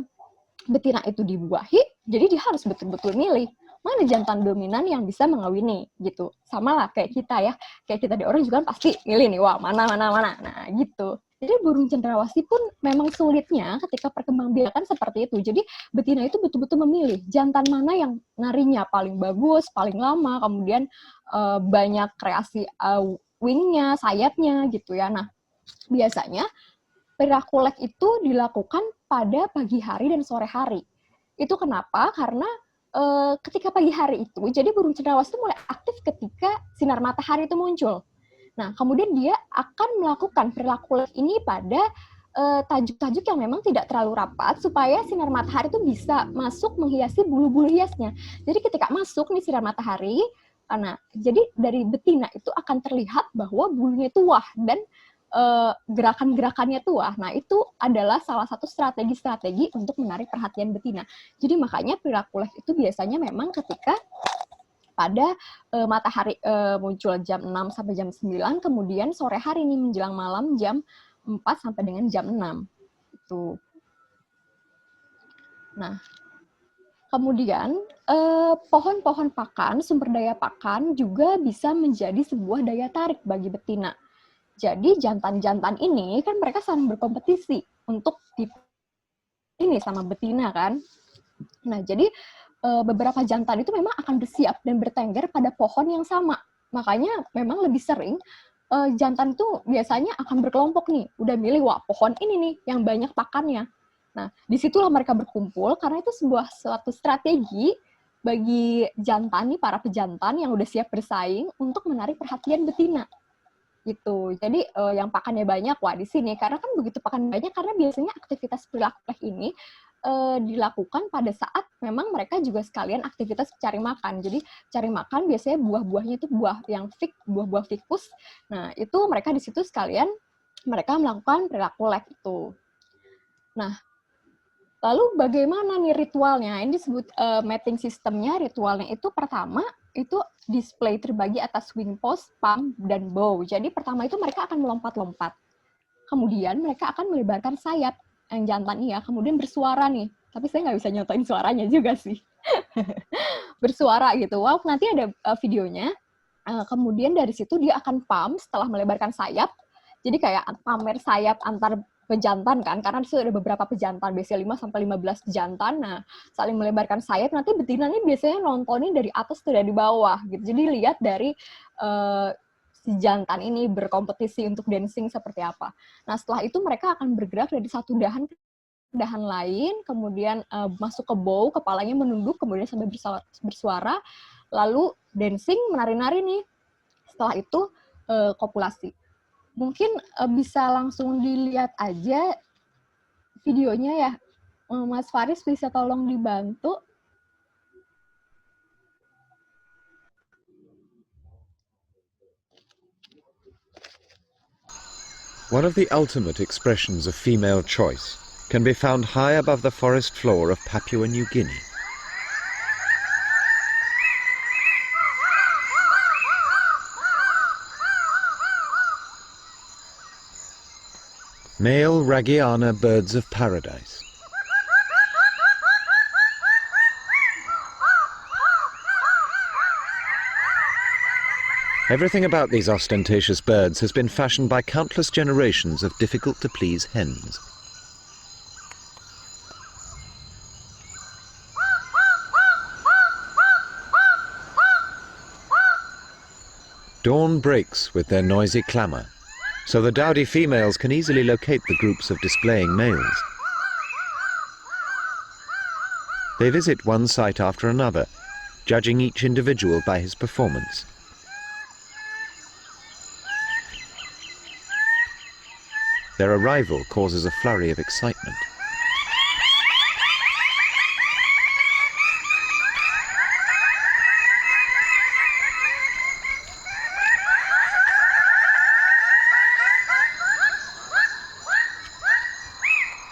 betina itu dibuahi, jadi dia harus betul-betul milih mana jantan dominan yang bisa mengawini gitu. Sama lah kayak kita ya, kayak kita di orang juga kan pasti milih nih, wah mana. Nah gitu. Jadi burung cendrawasih pun memang sulitnya ketika perkembangbiakan seperti itu. Jadi betina itu betul-betul memilih jantan mana yang narinya paling bagus, paling lama, kemudian banyak kreasi wingnya, sayapnya gitu ya. Nah biasanya perilaku lek itu dilakukan pada pagi hari dan sore hari. Itu kenapa? Karena ketika pagi hari itu, jadi burung cendrawasih itu mulai aktif ketika sinar matahari itu muncul. Nah, kemudian dia akan melakukan perilaku lek ini pada tajuk-tajuk yang memang tidak terlalu rapat supaya sinar matahari itu bisa masuk menghiasi bulu-bulu hiasnya. Jadi ketika masuk nih sinar matahari, nah, jadi dari betina itu akan terlihat bahwa bulunya itu wah dan gerakan-gerakannya tua. Nah, itu adalah salah satu strategi-strategi untuk menarik perhatian betina. Jadi makanya perilaku lek itu biasanya memang ketika pada matahari muncul jam 6 sampai jam 9, kemudian sore hari ini menjelang malam jam 4 sampai dengan jam 6. Itu. Nah, kemudian pohon-pohon pakan, sumber daya pakan juga bisa menjadi sebuah daya tarik bagi betina. Jadi jantan-jantan ini kan mereka saling berkompetisi untuk ini sama betina kan. Nah, jadi beberapa jantan itu memang akan bersiap dan bertengger pada pohon yang sama. Makanya memang lebih sering jantan itu biasanya akan berkelompok nih. Udah milih, wah pohon ini nih yang banyak pakannya. Nah, disitulah mereka berkumpul karena itu suatu strategi bagi jantan nih, para pejantan yang udah siap bersaing untuk menarik perhatian betina. Gitu. Jadi yang pakannya banyak, wah di sini karena kan begitu pakan banyak karena biasanya aktivitas perilaku ini dilakukan pada saat memang mereka juga sekalian aktivitas cari makan. Jadi cari makan biasanya buah-buahnya itu buah yang buah-buah ficus. Nah, itu mereka di situ sekalian mereka melakukan perilaku lek itu. Nah, lalu bagaimana nih ritualnya? Ini disebut mating sistemnya, ritualnya itu pertama itu display terbagi atas wing post, palm, dan bow. Jadi pertama itu mereka akan melompat-lompat. Kemudian mereka akan melebarkan sayap yang jantan ya, kemudian bersuara nih. Tapi saya nggak bisa nyontoin suaranya juga sih. Bersuara gitu. Wow, nanti ada videonya. Kemudian dari situ dia akan palm setelah melebarkan sayap. Jadi kayak pamer sayap antar pejantan kan, karena disitu ada beberapa pejantan, biasanya 5-15 pejantan, nah saling melebarkan sayap, nanti betina ini biasanya nontonin dari atas atau dari bawah, gitu. Jadi lihat dari si jantan ini berkompetisi untuk dancing seperti apa. Nah setelah itu mereka akan bergerak dari satu dahan ke dahan lain, kemudian masuk ke bow, kepalanya menunduk, kemudian sampai bersuara, lalu dancing, menari-nari nih. Setelah itu kopulasi. Mungkin bisa langsung dilihat aja videonya ya. Mas Faris bisa tolong dibantu. One of the ultimate expressions of female choice can be found high above the forest floor of Papua New Guinea. Male Ragiana birds of paradise. Everything about these ostentatious birds has been fashioned by countless generations of difficult-to-please hens. Dawn breaks with their noisy clamour, so the dowdy females can easily locate the groups of displaying males. They visit one site after another, judging each individual by his performance. Their arrival causes a flurry of excitement.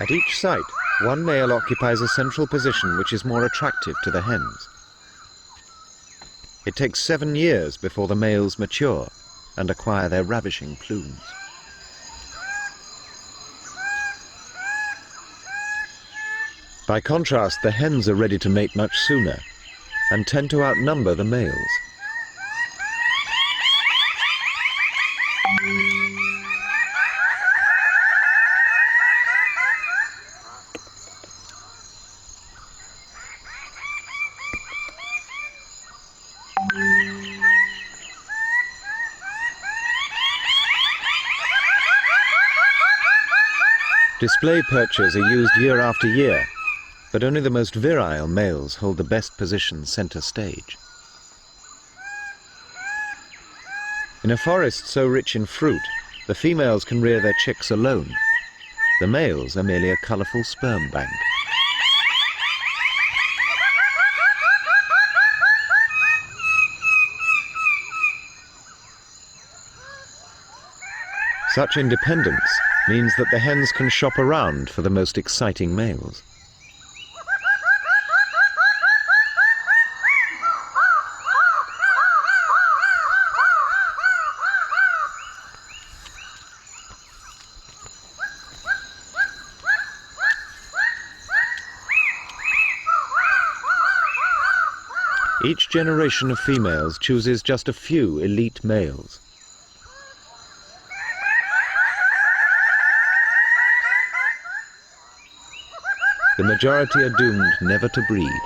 At each site, one male occupies a central position which is more attractive to the hens. It takes 7 years before the males mature and acquire their ravishing plumes. By contrast, the hens are ready to mate much sooner and tend to outnumber the males. Display perches are used year after year, but only the most virile males hold the best position center stage. In a forest so rich in fruit, the females can rear their chicks alone. The males are merely a colorful sperm bank. Such independence means that the hens can shop around for the most exciting males. Each generation of females chooses just a few elite males. The majority are doomed never to breed.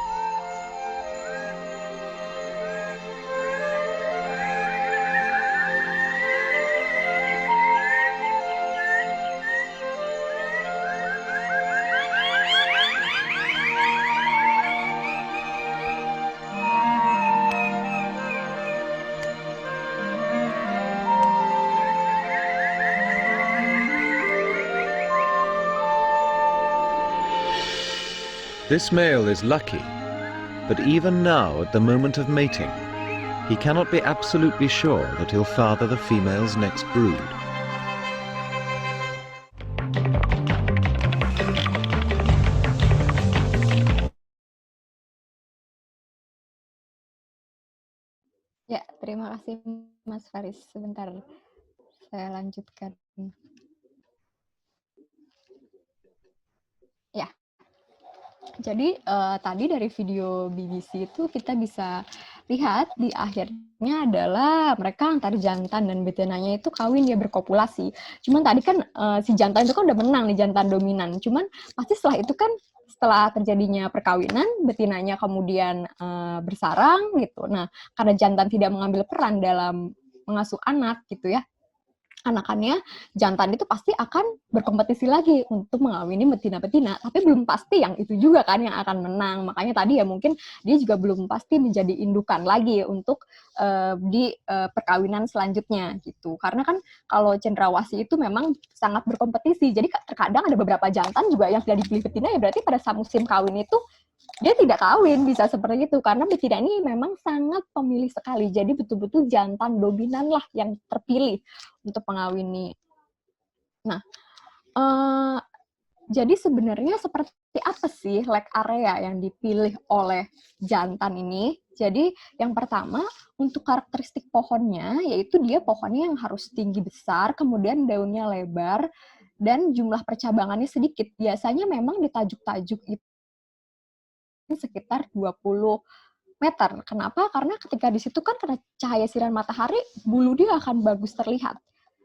This male is lucky, but even now, at the moment of mating, he cannot be absolutely sure that he'll father the female's next brood. Ya, terima kasih Mas Faris. Sebentar, saya lanjutkan. Ya, jadi tadi dari video BBC itu kita bisa lihat di akhirnya adalah mereka antara jantan dan betinanya itu kawin, dia berkopulasi. Cuman tadi kan si jantan itu kan udah menang nih, jantan dominan. Cuman pasti setelah itu kan setelah terjadinya perkawinan, betinanya kemudian bersarang gitu. Nah, karena jantan tidak mengambil peran dalam mengasuh anak gitu ya, anakannya, jantan itu pasti akan berkompetisi lagi untuk mengawini betina-betina, tapi belum pasti yang itu juga kan yang akan menang. Makanya tadi ya mungkin dia juga belum pasti menjadi indukan lagi untuk di perkawinan selanjutnya gitu. Karena kan kalau cendrawasih itu memang sangat berkompetisi, jadi terkadang ada beberapa jantan juga yang tidak dipilih betina, ya berarti pada saat musim kawin itu dia tidak kawin, bisa seperti itu. Karena betina ini memang sangat pemilih sekali. Jadi betul-betul jantan dominan lah yang terpilih untuk mengawini. Nah, jadi sebenarnya seperti apa sih leg area yang dipilih oleh jantan ini? Jadi yang pertama, untuk karakteristik pohonnya, yaitu dia pohonnya yang harus tinggi besar, kemudian daunnya lebar, dan jumlah percabangannya sedikit. Biasanya memang di tajuk-tajuk itu sekitar 20 meter. Kenapa? Karena ketika di situ kan kena cahaya sinar matahari, bulu dia akan bagus terlihat.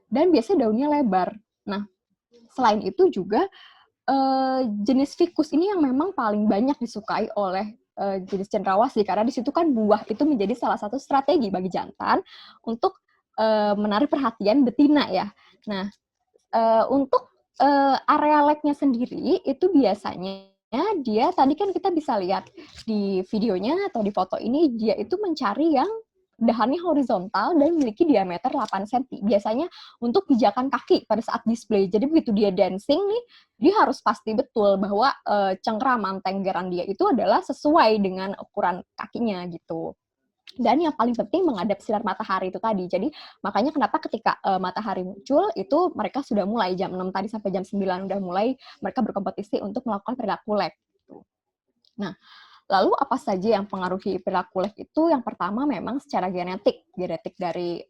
Dan biasanya daunnya lebar. Nah, selain itu juga jenis ficus ini yang memang paling banyak disukai oleh jenis cendrawasih, karena di situ kan buah itu menjadi salah satu strategi bagi jantan untuk menarik perhatian betina ya. Nah, untuk area legnya sendiri itu biasanya dia tadi kan kita bisa lihat di videonya atau di foto ini, dia itu mencari yang dahannya horizontal dan memiliki diameter 8 cm. Biasanya untuk pijakan kaki pada saat display. Jadi begitu dia dancing nih, dia harus pasti betul bahwa cengkraman tenggeran dia itu adalah sesuai dengan ukuran kakinya gitu. Dan yang paling penting menghadap sinar matahari itu tadi. Jadi makanya kenapa ketika matahari muncul itu mereka sudah mulai jam 6 tadi sampai jam 9 udah mulai mereka berkompetisi untuk melakukan perilaku lek. Gitu. Nah, lalu apa saja yang mempengaruhi perilaku lek itu? Yang pertama memang secara genetik dari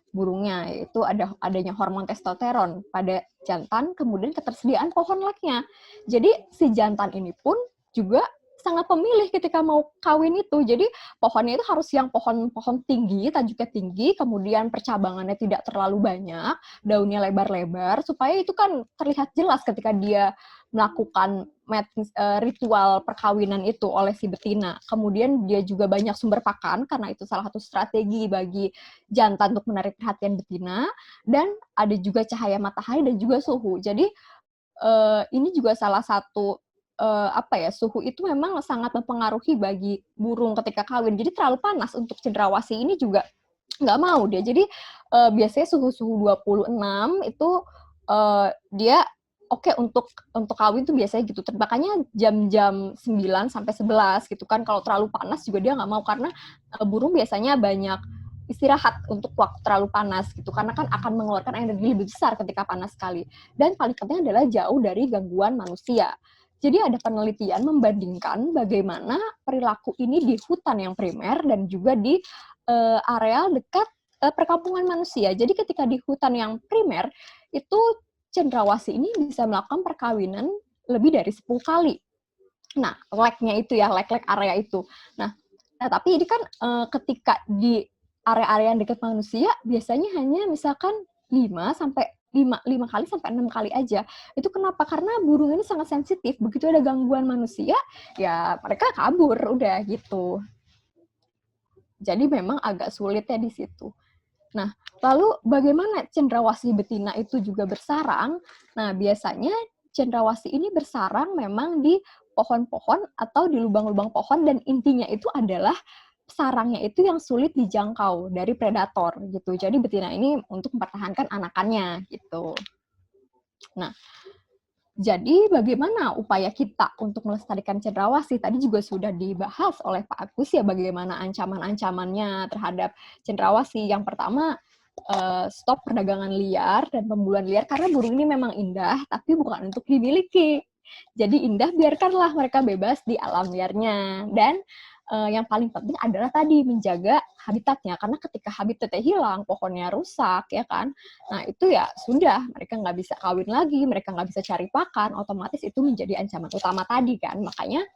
burungnya, yaitu adanya hormon testosteron pada jantan, kemudian ketersediaan pohon leknya. Jadi si jantan ini pun juga sangat pemilih ketika mau kawin itu. Jadi pohonnya itu harus yang pohon tinggi, tajuknya tinggi, kemudian percabangannya tidak terlalu banyak, daunnya lebar-lebar, supaya itu kan terlihat jelas ketika dia melakukan ritual perkawinan itu oleh si betina. Kemudian dia juga banyak sumber pakan, karena itu salah satu strategi bagi jantan untuk menarik perhatian betina, dan ada juga cahaya matahari dan juga suhu. Jadi ini juga salah satu suhu itu memang sangat mempengaruhi bagi burung ketika kawin. Jadi terlalu panas untuk cendrawasih ini juga nggak mau dia. Jadi biasanya suhu 26 itu dia oke untuk kawin tuh biasanya gitu. Makanya jam-jam 9 sampai 11 gitu kan. Kalau terlalu panas juga dia nggak mau, karena burung biasanya banyak istirahat untuk waktu terlalu panas gitu, karena kan akan mengeluarkan energi lebih besar ketika panas sekali. Dan paling penting adalah jauh dari gangguan manusia. Jadi ada penelitian membandingkan bagaimana perilaku ini di hutan yang primer dan juga di areal dekat perkampungan manusia. Jadi ketika di hutan yang primer, itu cendrawasih ini bisa melakukan perkawinan lebih dari 10 kali. Nah, lek-nya itu ya, lek-lek area itu. Nah, tapi ini kan ketika di area-area yang dekat manusia, biasanya hanya misalkan 5 kali sampai 6 kali aja. Itu kenapa? Karena burung ini sangat sensitif. Begitu ada gangguan manusia, ya mereka kabur, udah gitu. Jadi memang agak sulit ya di situ. Nah, lalu bagaimana cendrawasih betina itu juga bersarang? Nah, biasanya cendrawasih ini bersarang memang di pohon-pohon atau di lubang-lubang pohon, dan intinya itu adalah sarangnya itu yang sulit dijangkau dari predator gitu. Jadi betina ini untuk mempertahankan anakannya gitu. Nah, jadi bagaimana upaya kita untuk melestarikan cendrawasih? Tadi juga sudah dibahas oleh Pak Agus ya, bagaimana ancaman-ancamannya terhadap cendrawasih. Yang pertama, stop perdagangan liar dan pembuluan liar, karena burung ini memang indah, tapi bukan untuk dimiliki. Jadi indah, biarkanlah mereka bebas di alam liarnya. Dan yang paling penting adalah tadi menjaga habitatnya, karena ketika habitatnya hilang, pohonnya rusak, ya kan? Nah itu ya sudah, mereka nggak bisa kawin lagi, mereka nggak bisa cari pakan, otomatis itu menjadi ancaman utama tadi kan. Makanya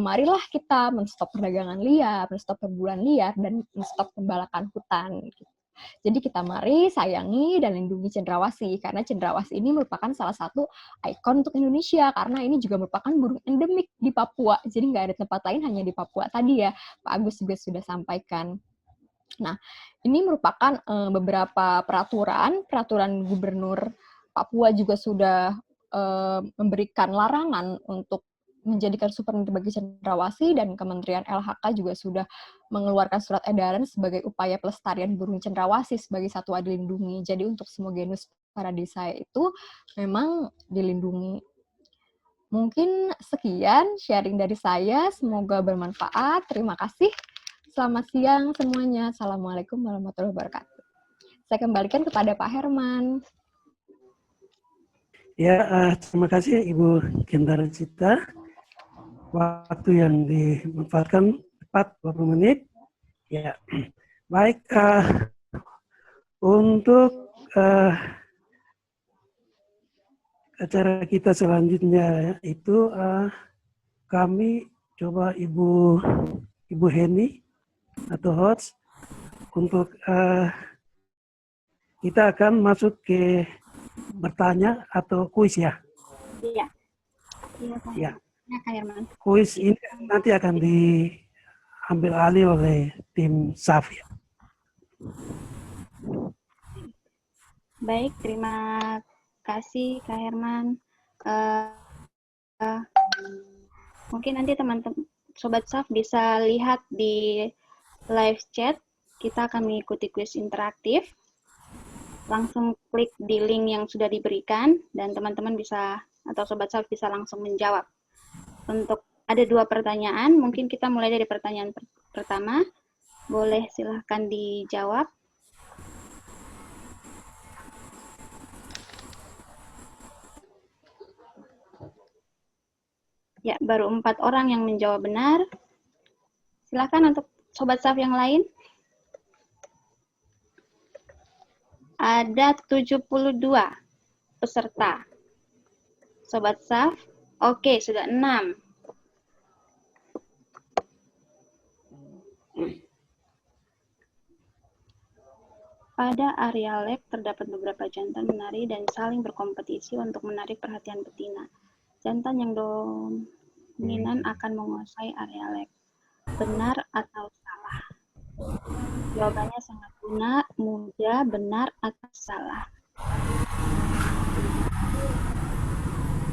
marilah kita menstop perdagangan liar, menstop pemburuan liar, dan menstop pembalakan hutan. Gitu. Jadi kita mari sayangi dan lindungi cendrawasih, karena cendrawasih ini merupakan salah satu ikon untuk Indonesia, karena ini juga merupakan burung endemik di Papua. Jadi nggak ada tempat lain, hanya di Papua tadi ya, Pak Agus juga sudah sampaikan. Nah, ini merupakan beberapa peraturan gubernur Papua juga sudah memberikan larangan untuk menjadikan super bagi cendrawasih, dan Kementerian LHK juga sudah mengeluarkan surat edaran sebagai upaya pelestarian burung cendrawasih sebagai satwa dilindungi. Jadi untuk semua genus Paradisea itu memang dilindungi. Mungkin sekian sharing dari saya, semoga bermanfaat. Terima kasih. Selamat siang semuanya. Assalamualaikum warahmatullahi wabarakatuh. Saya kembalikan kepada Pak Herman. Ya, terima kasih Ibu Gendara Cita. Waktu yang dimanfaatkan tepat 20 menit. Ya, baik. Untuk acara kita selanjutnya itu kami coba Ibu Heni atau host untuk kita akan masuk ke bertanya atau kuis ya. Iya. Iya, Pak. Ya. Ya, Kak Herman. Kuis ini nanti akan diambil alih oleh tim SAF ya. Baik, terima kasih Kak Herman. Mungkin nanti teman-teman Sobat SAF bisa lihat di live chat. Kita akan mengikuti kuis interaktif. Langsung klik di link yang sudah diberikan dan teman-teman bisa atau Sobat SAF bisa langsung menjawab. Untuk ada 2 pertanyaan, mungkin kita mulai dari pertanyaan pertama. Boleh silahkan dijawab. Ya, baru 4 orang yang menjawab benar. Silahkan untuk Sobat Saf yang lain. Ada 72 peserta. Sobat Saf, oke, sudah 6. Pada area lab terdapat beberapa jantan menari dan saling berkompetisi untuk menarik perhatian betina. Jantan yang dominan akan menguasai area lab. Benar atau salah? Jawabannya sangat mudah, benar atau salah.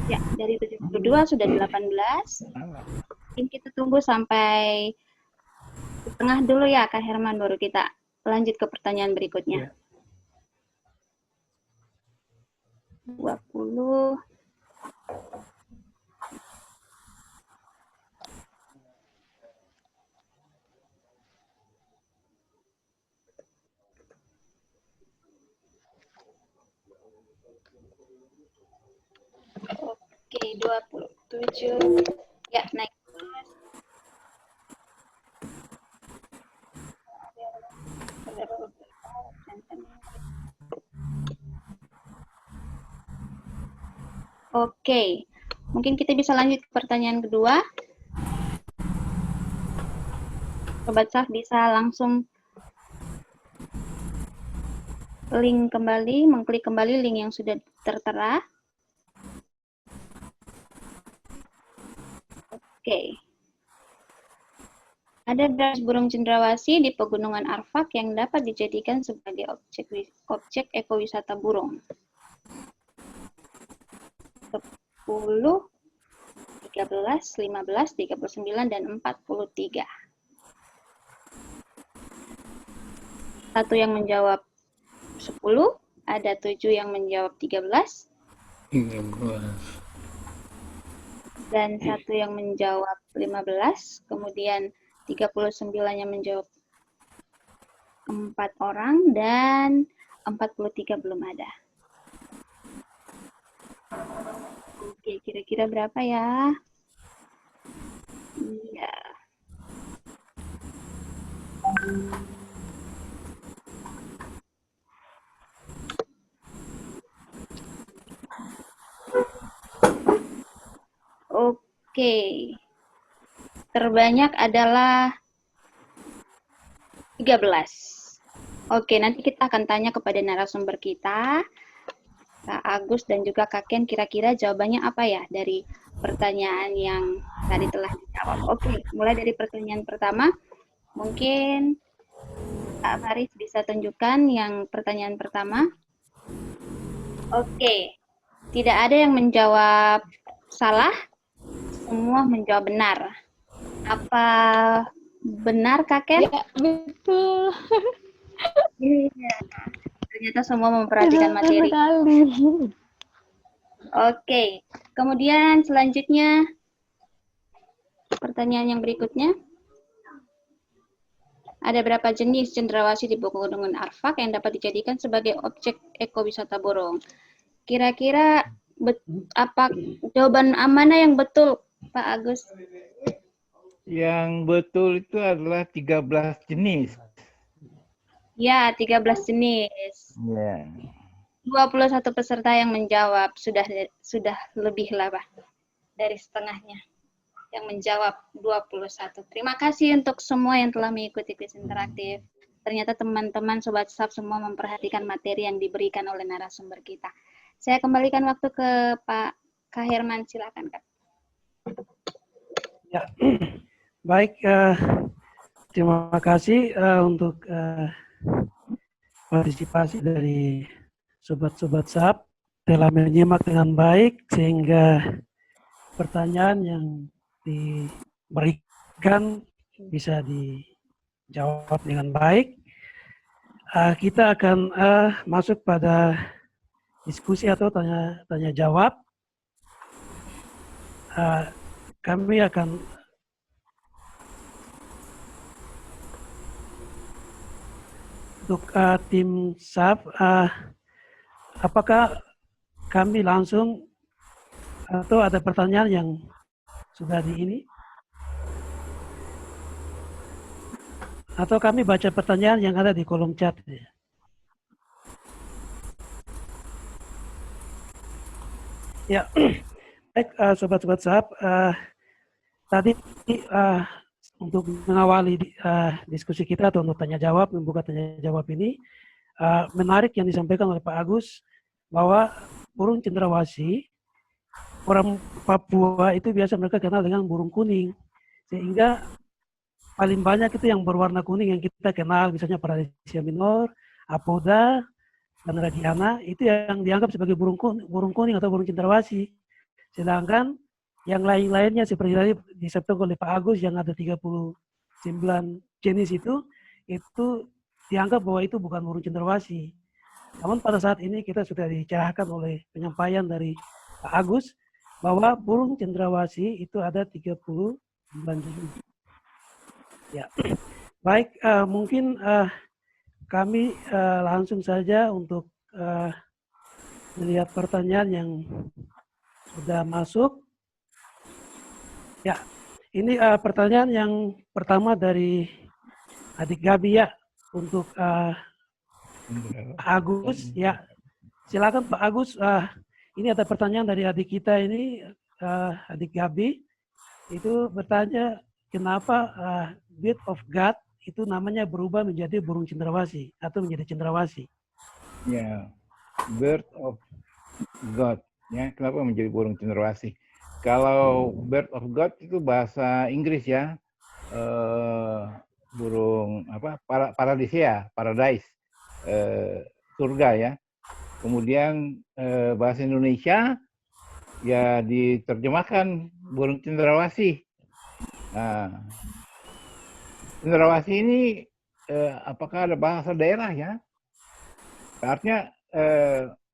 Ya, dari 72 sudah 18. Mungkin kita tunggu sampai setengah dulu ya, Kak Herman, baru kita lanjut ke pertanyaan berikutnya. 20. Oke, 27. Ya, naik terus. Oke, mungkin kita bisa lanjut ke pertanyaan kedua. Sobat Saf bisa langsung mengklik kembali link yang sudah tertera. Oke. Ada beras burung cendrawasih di Pegunungan Arfak yang dapat dijadikan sebagai objek ekowisata burung. 10, 13, 15, 39, dan 43. Satu yang menjawab 10, ada 7 yang menjawab 13. Dan 1 yang menjawab 15, kemudian 39 yang menjawab 4 orang, dan 43 belum ada. Oke, kira-kira berapa ya? Iya. Oke. Terbanyak adalah 13. Oke, nanti kita akan tanya kepada narasumber kita, Kak Agus dan juga Kak Ken, kira-kira jawabannya apa ya dari pertanyaan yang tadi telah dijawab. Oke, mulai dari pertanyaan pertama. Mungkin Kak Faris bisa tunjukkan yang pertanyaan pertama. Oke, tidak ada yang menjawab salah, semua menjawab benar. Apa benar, Kak Ken? Ya, betul. Iya. Ternyata semua memperhatikan materi. Sekali. Oke, kemudian selanjutnya pertanyaan yang berikutnya. Ada berapa jenis cendrawasih di Pegunungan Arfak yang dapat dijadikan sebagai objek ekowisata burung? Kira-kira apa jawaban mana yang betul, Pak Agus? Yang betul itu adalah 13 jenis. Ya, 13 jenis. Ya. 21 peserta yang menjawab, sudah lebih lah, Pak, dari setengahnya yang menjawab 21. Terima kasih untuk semua yang telah mengikuti kuis interaktif. Ternyata teman-teman Sobat Saf semua memperhatikan materi yang diberikan oleh narasumber kita. Saya kembalikan waktu ke Pak Kak Herman, silakan, Kak. Ya, baik. Terima kasih untuk partisipasi dari Sobat-Sobat Saf. Telah menyimak dengan baik sehingga pertanyaan yang diberikan bisa dijawab dengan baik. Kita akan masuk pada diskusi atau tanya jawab. Kami akan untuk tim SAP, apakah kami langsung atau ada pertanyaan yang sudah di ini? Atau kami baca pertanyaan yang ada di kolom chat? Ya, baik sobat-sobat SAP, tadi untuk mengawali diskusi kita atau untuk tanya jawab, membuka tanya jawab ini, menarik yang disampaikan oleh Pak Agus bahwa burung cendrawasih orang Papua itu biasa mereka kenal dengan burung kuning, sehingga paling banyak itu yang berwarna kuning yang kita kenal, misalnya Paradesia minor, Apoda, dan Radiana, itu yang dianggap sebagai burung kuning atau burung cendrawasih. Sedangkan yang lain-lainnya seperti tadi disebutkan oleh Pak Agus yang ada 39 jenis itu dianggap bahwa itu bukan burung cendrawasih. Namun pada saat ini kita sudah dicerahkan oleh penyampaian dari Pak Agus bahwa burung cendrawasih itu ada 39 jenis. Ya, baik, mungkin kami langsung saja untuk melihat pertanyaan yang sudah masuk. Ya, ini pertanyaan yang pertama dari adik Gabi ya, untuk Pak Agus. Ya, silakan Pak Agus. Ini ada pertanyaan dari adik kita ini, adik Gabi. Itu bertanya kenapa Bird of God itu namanya berubah menjadi burung cendrawasih atau menjadi cendrawasih. Ya, Bird of God. Ya, kenapa menjadi burung cendrawasih? Kalau Bird of God itu bahasa Inggris ya, burung apa? Paradisea, paradise, surga ya. Kemudian bahasa Indonesia ya diterjemahkan burung cendrawasih. Nah, cendrawasih ini apakah ada bahasa daerah ya? Artinya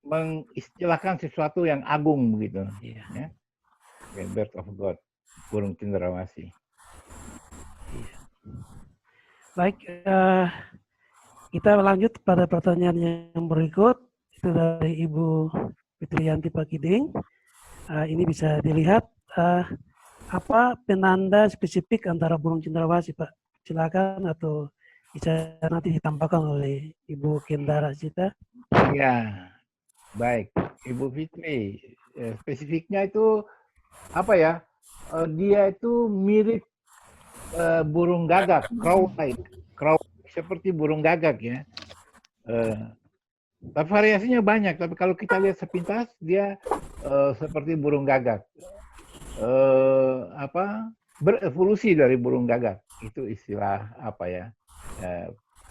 mengistilahkan sesuatu yang agung begitu. Iya. Ya. Bird of God, burung cendrawasih. Iya. Baik, kita lanjut pada pertanyaan yang berikut. Itu dari Ibu Fitriyanti Pakiding. Ini bisa dilihat apa penanda spesifik antara burung cendrawasih, Pak? Silakan, atau bisa nanti ditambahkan oleh Ibu Kendara Sita. Ya, baik, Ibu Fitri. Spesifiknya itu apa ya? Dia itu mirip burung gagak, crow-like, seperti burung gagak ya. Tapi variasinya banyak. Tapi kalau kita lihat sepintas, dia seperti burung gagak. Berevolusi dari burung gagak. Itu istilah apa ya?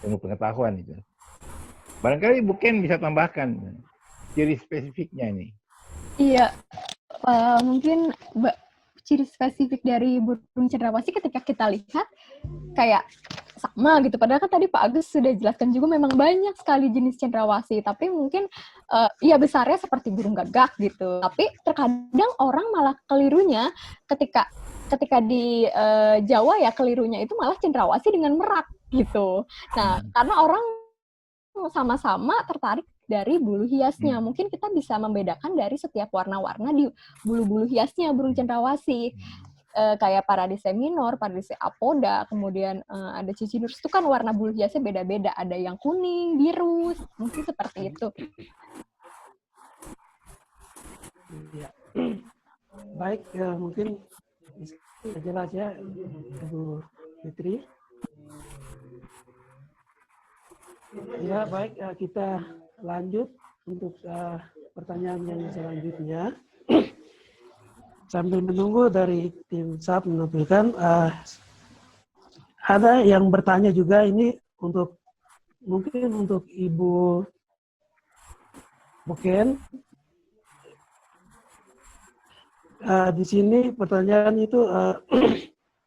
Ilmu pengetahuan itu. Barangkali Ibu Ken bisa tambahkan ciri spesifiknya ini. Iya, mungkin ciri spesifik dari burung cendrawasih ketika kita lihat kayak sama gitu. Padahal kan tadi Pak Agus sudah jelaskan juga memang banyak sekali jenis cendrawasih. Tapi mungkin ya besarnya seperti burung gagak gitu. Tapi terkadang orang malah kelirunya ketika di Jawa ya kelirunya itu malah cendrawasih dengan merak gitu. Nah, karena orang sama-sama tertarik dari bulu hiasnya. Mungkin kita bisa membedakan dari setiap warna-warna di bulu-bulu hiasnya burung cendrawasih. Kayak Paradise minor, Paradise apoda, kemudian ada Cicidus itu kan warna bulu hiasnya beda-beda. Ada yang kuning, biru, mungkin seperti itu. Ya. Baik, mungkin bisa jelas ya, Ibu Fitri. Ya, baik, kita lanjut untuk pertanyaan yang selanjutnya. Sambil menunggu dari tim SAP menampilkan, ada yang bertanya juga ini mungkin untuk Ibu Buken. Di sini pertanyaan itu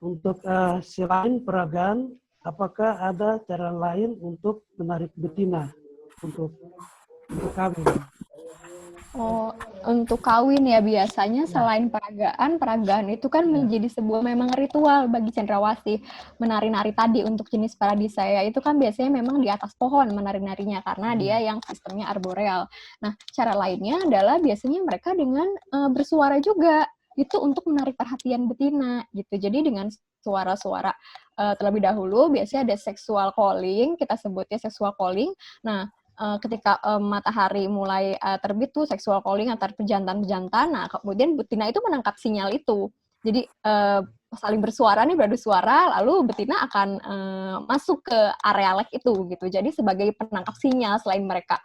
untuk selain peragaan, apakah ada cara lain untuk menarik betina untuk kawin? Oh, untuk kawin ya biasanya selain peragaan itu kan menjadi sebuah memang ritual bagi cendrawasih. Menari-nari tadi untuk jenis paradisea itu kan biasanya memang di atas pohon menari-narinya karena dia yang sistemnya arboreal. Nah, cara lainnya adalah biasanya mereka dengan bersuara juga. Itu untuk menarik perhatian betina gitu. Jadi dengan suara-suara terlebih dahulu biasanya ada sexual calling, kita sebutnya sexual calling. Nah, ketika matahari mulai terbit tuh sexual calling antar pejantan-pejantan. Nah, kemudian betina itu menangkap sinyal itu. Jadi saling bersuara nih beradu suara, lalu betina akan masuk ke area lek itu gitu. Jadi sebagai penangkap sinyal selain mereka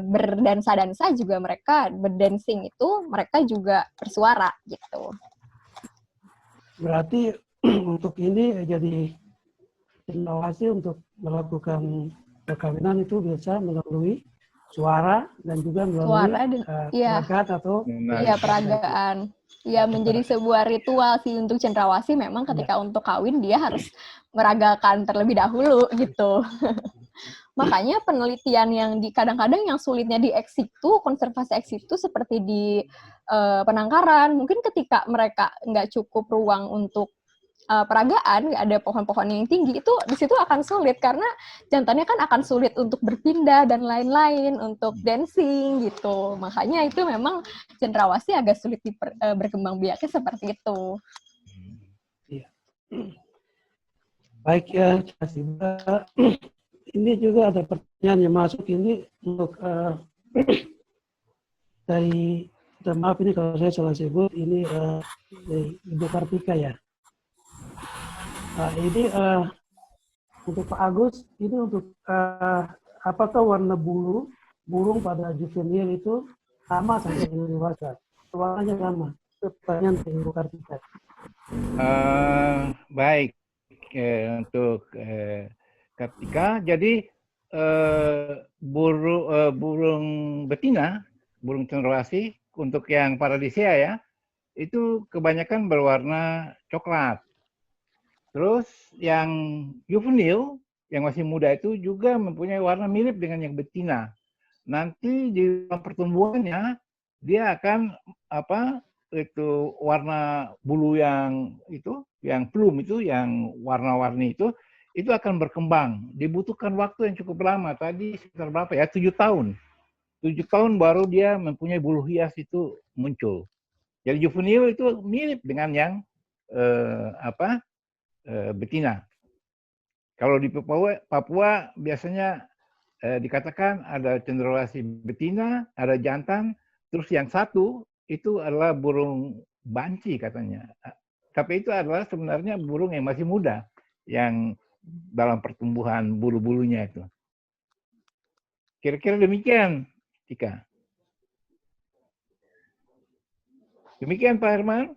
berdansa-dansa juga mereka berdancing itu mereka juga bersuara gitu. Berarti untuk ini jadi cendrawasih untuk melakukan perkawinan itu biasa melalui suara dan juga melalui peragaan atau peragaan. Ya, menjadi sebuah ritual sih untuk cendrawasih. Memang ketika untuk kawin dia harus meragakan terlebih dahulu gitu. Makanya penelitian yang kadang-kadang yang sulitnya di ex situ, konservasi ex situ seperti di penangkaran, mungkin ketika mereka nggak cukup ruang untuk peragaan, ada pohon-pohon yang tinggi, itu di situ akan sulit karena jantannya kan akan sulit untuk berpindah dan lain-lain, untuk dancing gitu. Makanya itu memang cendrawasih agak sulit berkembang biaknya seperti itu. Iya. Baik ya, terima kasih. Ini juga ada pertanyaan yang masuk ini untuk dari, maaf ini kalau saya salah sebut, ini dari Ibu Kartika ya. Ini untuk Pak Agus, ini untuk apakah warna burung pada juvenil itu sama sampai dengan dewasa? Warnanya sama. Itu pertanyaan dari Ibu Kartika. Baik, untuk Kartika, jadi burung betina, burung cendrawasih untuk yang paradisea ya, itu kebanyakan berwarna coklat. Terus yang juvenil, yang masih muda itu juga mempunyai warna mirip dengan yang betina. Nanti di dalam pertumbuhannya dia akan itu warna bulu yang plum itu, yang warna-warni itu akan berkembang. Dibutuhkan waktu yang cukup lama. Tadi sekitar berapa ya? 7 tahun. 7 tahun baru dia mempunyai bulu hias itu muncul. Jadi juvenil itu mirip dengan yang betina. Kalau di Papua biasanya dikatakan ada cendrawasih betina, ada jantan, terus yang satu itu adalah burung banci katanya. Tapi itu adalah sebenarnya burung yang masih muda, yang dalam pertumbuhan bulu-bulunya itu. Kira-kira demikian, Tika. Demikian Pak Herman.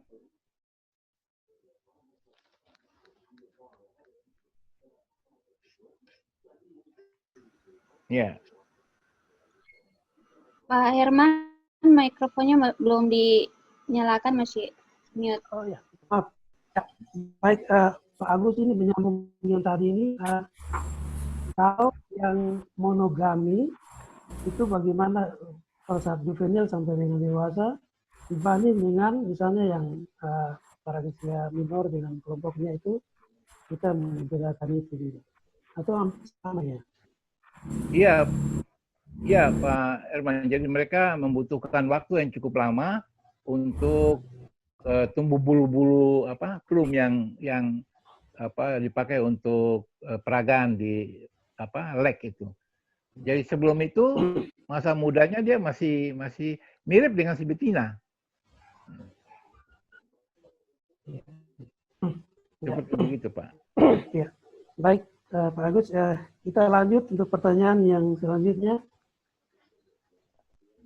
Ya. Pak Herman, mikrofonnya belum dinyalakan, masih mute. Oh ya, maaf. Ya, baik, Pak Agus ini menyambung yang tadi ini. Kalau yang monogami itu bagaimana pada saat juvenil sampai dengan dewasa dibanding dengan misalnya yang paradisea minor dengan kelompoknya itu kita membedakan itu atau sama ya? Iya Pak Herman. Jadi mereka membutuhkan waktu yang cukup lama untuk tumbuh bulu-bulu plum yang dipakai untuk peragaan di lek itu. Jadi sebelum itu masa mudanya dia masih mirip dengan si betina. Seperti begitu Pak. Ya, baik Pak Agus. Kita lanjut untuk pertanyaan yang selanjutnya.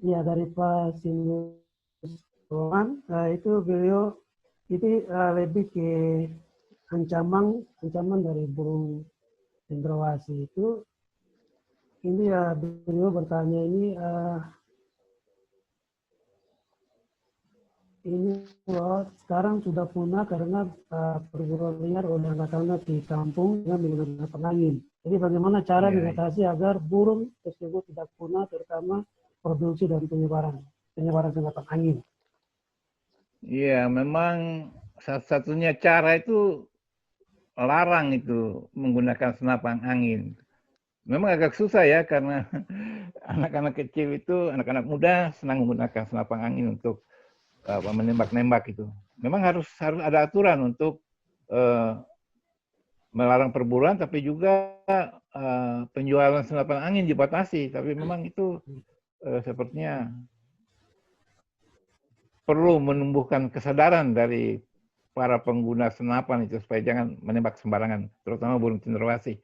Ya, dari Pak Sinus Roman, itu beliau ini lebih ke ancaman dari burung cendrawasih itu. Ini ya beliau bertanya ini sekarang sudah punah karena perburuan liar oleh anak-anak di kampung dengan menggunakan pengangin. Jadi bagaimana cara mengatasi agar burung tersebut tidak punah, terutama produksi dan penyebaran senapan angin. Iya, memang satu-satunya cara itu larang itu menggunakan senapan angin. Memang agak susah ya karena anak-anak kecil itu, anak-anak muda senang menggunakan senapan angin untuk menembak-nembak itu. Memang harus ada aturan untuk melarang perburuan, tapi juga penjualan senapan angin dibatasi. Tapi memang itu sepertinya perlu menumbuhkan kesadaran dari para pengguna senapan itu supaya jangan menembak sembarangan, terutama burung cenderawasih.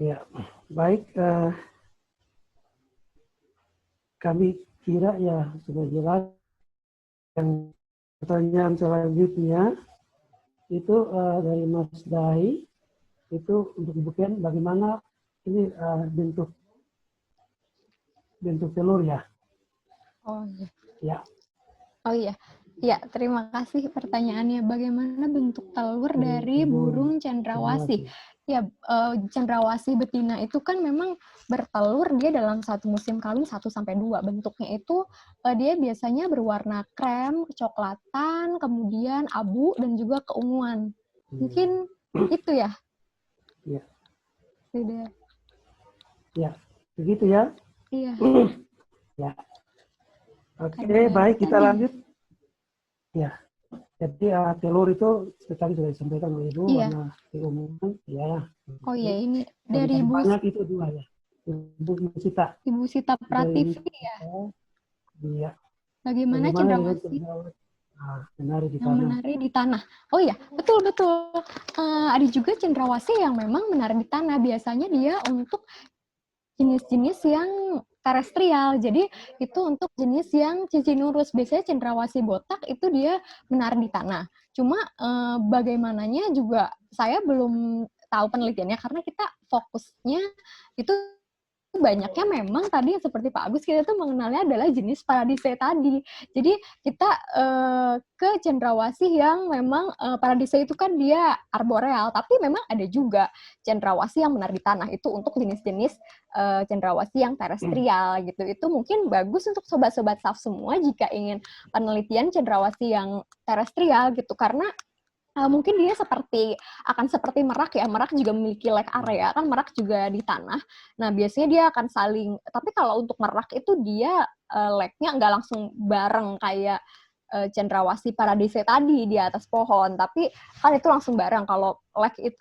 Ya, baik. Kami kira ya sudah jelas. Yang pertanyaan selanjutnya itu dari Mas Dahi, itu untuk bukan bagaimana ini bentuk telur ya. Oh iya. Ya. Oh iya. Ya, terima kasih pertanyaannya. Bagaimana bentuk telur dari burung cendrawasih? Ya, cendrawasih betina itu kan memang bertelur dia dalam satu musim kawin 1-2. Bentuknya itu dia biasanya berwarna krem, kecoklatan, kemudian abu, dan juga keunguan. Mungkin itu ya? Iya. Sudah. Ya, begitu ya. Iya. Ya. Oke, baik, kita lanjut. Ya, jadi telur itu seperti tadi sudah disampaikan oleh Ibu, warna keunguan. Ya. Oh iya, ini dari Ibu. Banyak itu dua ya. Ibu Sita. Ibu Sita Prativi ya. Iya. Bagaimana cendrawasih yang menari di tanah? Oh iya, betul. Ada juga cendrawasih yang memang menari di tanah. Biasanya dia untuk jenis-jenis yang terestrial. Jadi itu untuk jenis yang cicinurus. Biasanya cendrawasih botak itu dia menari di tanah. Cuma bagaimananya juga saya belum tahu penelitiannya karena kita fokusnya itu banyaknya memang tadi seperti Pak Agus kita tuh mengenalnya adalah jenis Paradise tadi. Jadi kita ke cendrawasih yang memang Paradise itu kan dia arboreal, tapi memang ada juga cendrawasih yang menari di tanah itu untuk jenis-jenis cendrawasih yang terestrial gitu. Itu mungkin bagus untuk sobat-sobat SAF semua jika ingin penelitian cendrawasih yang terestrial gitu karena mungkin dia akan seperti merak ya. Merak juga memiliki lek area, kan merak juga di tanah. Nah, biasanya dia akan saling, tapi kalau untuk merak itu dia leknya nggak langsung bareng kayak cendrawasih Paradise tadi di atas pohon, tapi kan itu langsung bareng. Kalau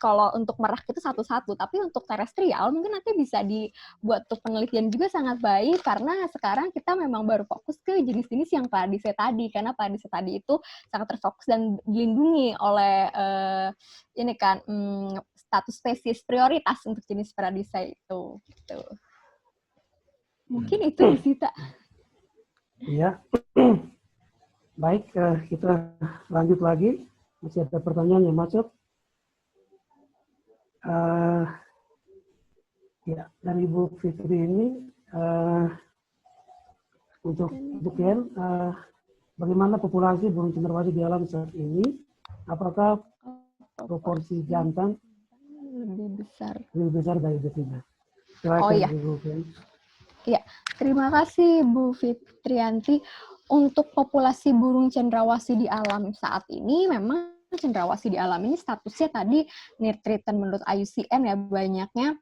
kalau untuk merak itu satu-satu, tapi untuk terestrial mungkin nanti bisa dibuat untuk penelitian juga sangat baik karena sekarang kita memang baru fokus ke jenis-jenis yang Paradise tadi karena Paradise tadi itu sangat terfokus dan dilindungi oleh ini kan status spesies prioritas untuk jenis Paradise itu. Gitu. Mungkin itu Sita. Iya. Baik, kita lanjut lagi. Masih ada pertanyaan yang masuk. Ya, dari Ibu Fitri ini untuk Buken, bagaimana populasi burung cenderawasih di alam saat ini? Apakah proporsi jantan lebih besar dari betina? Oh iya. Ya, terima kasih Bu Fitrianti. Untuk populasi burung cendrawasih di alam saat ini, memang cendrawasih di alam ini statusnya tadi near threatened menurut IUCN ya banyaknya.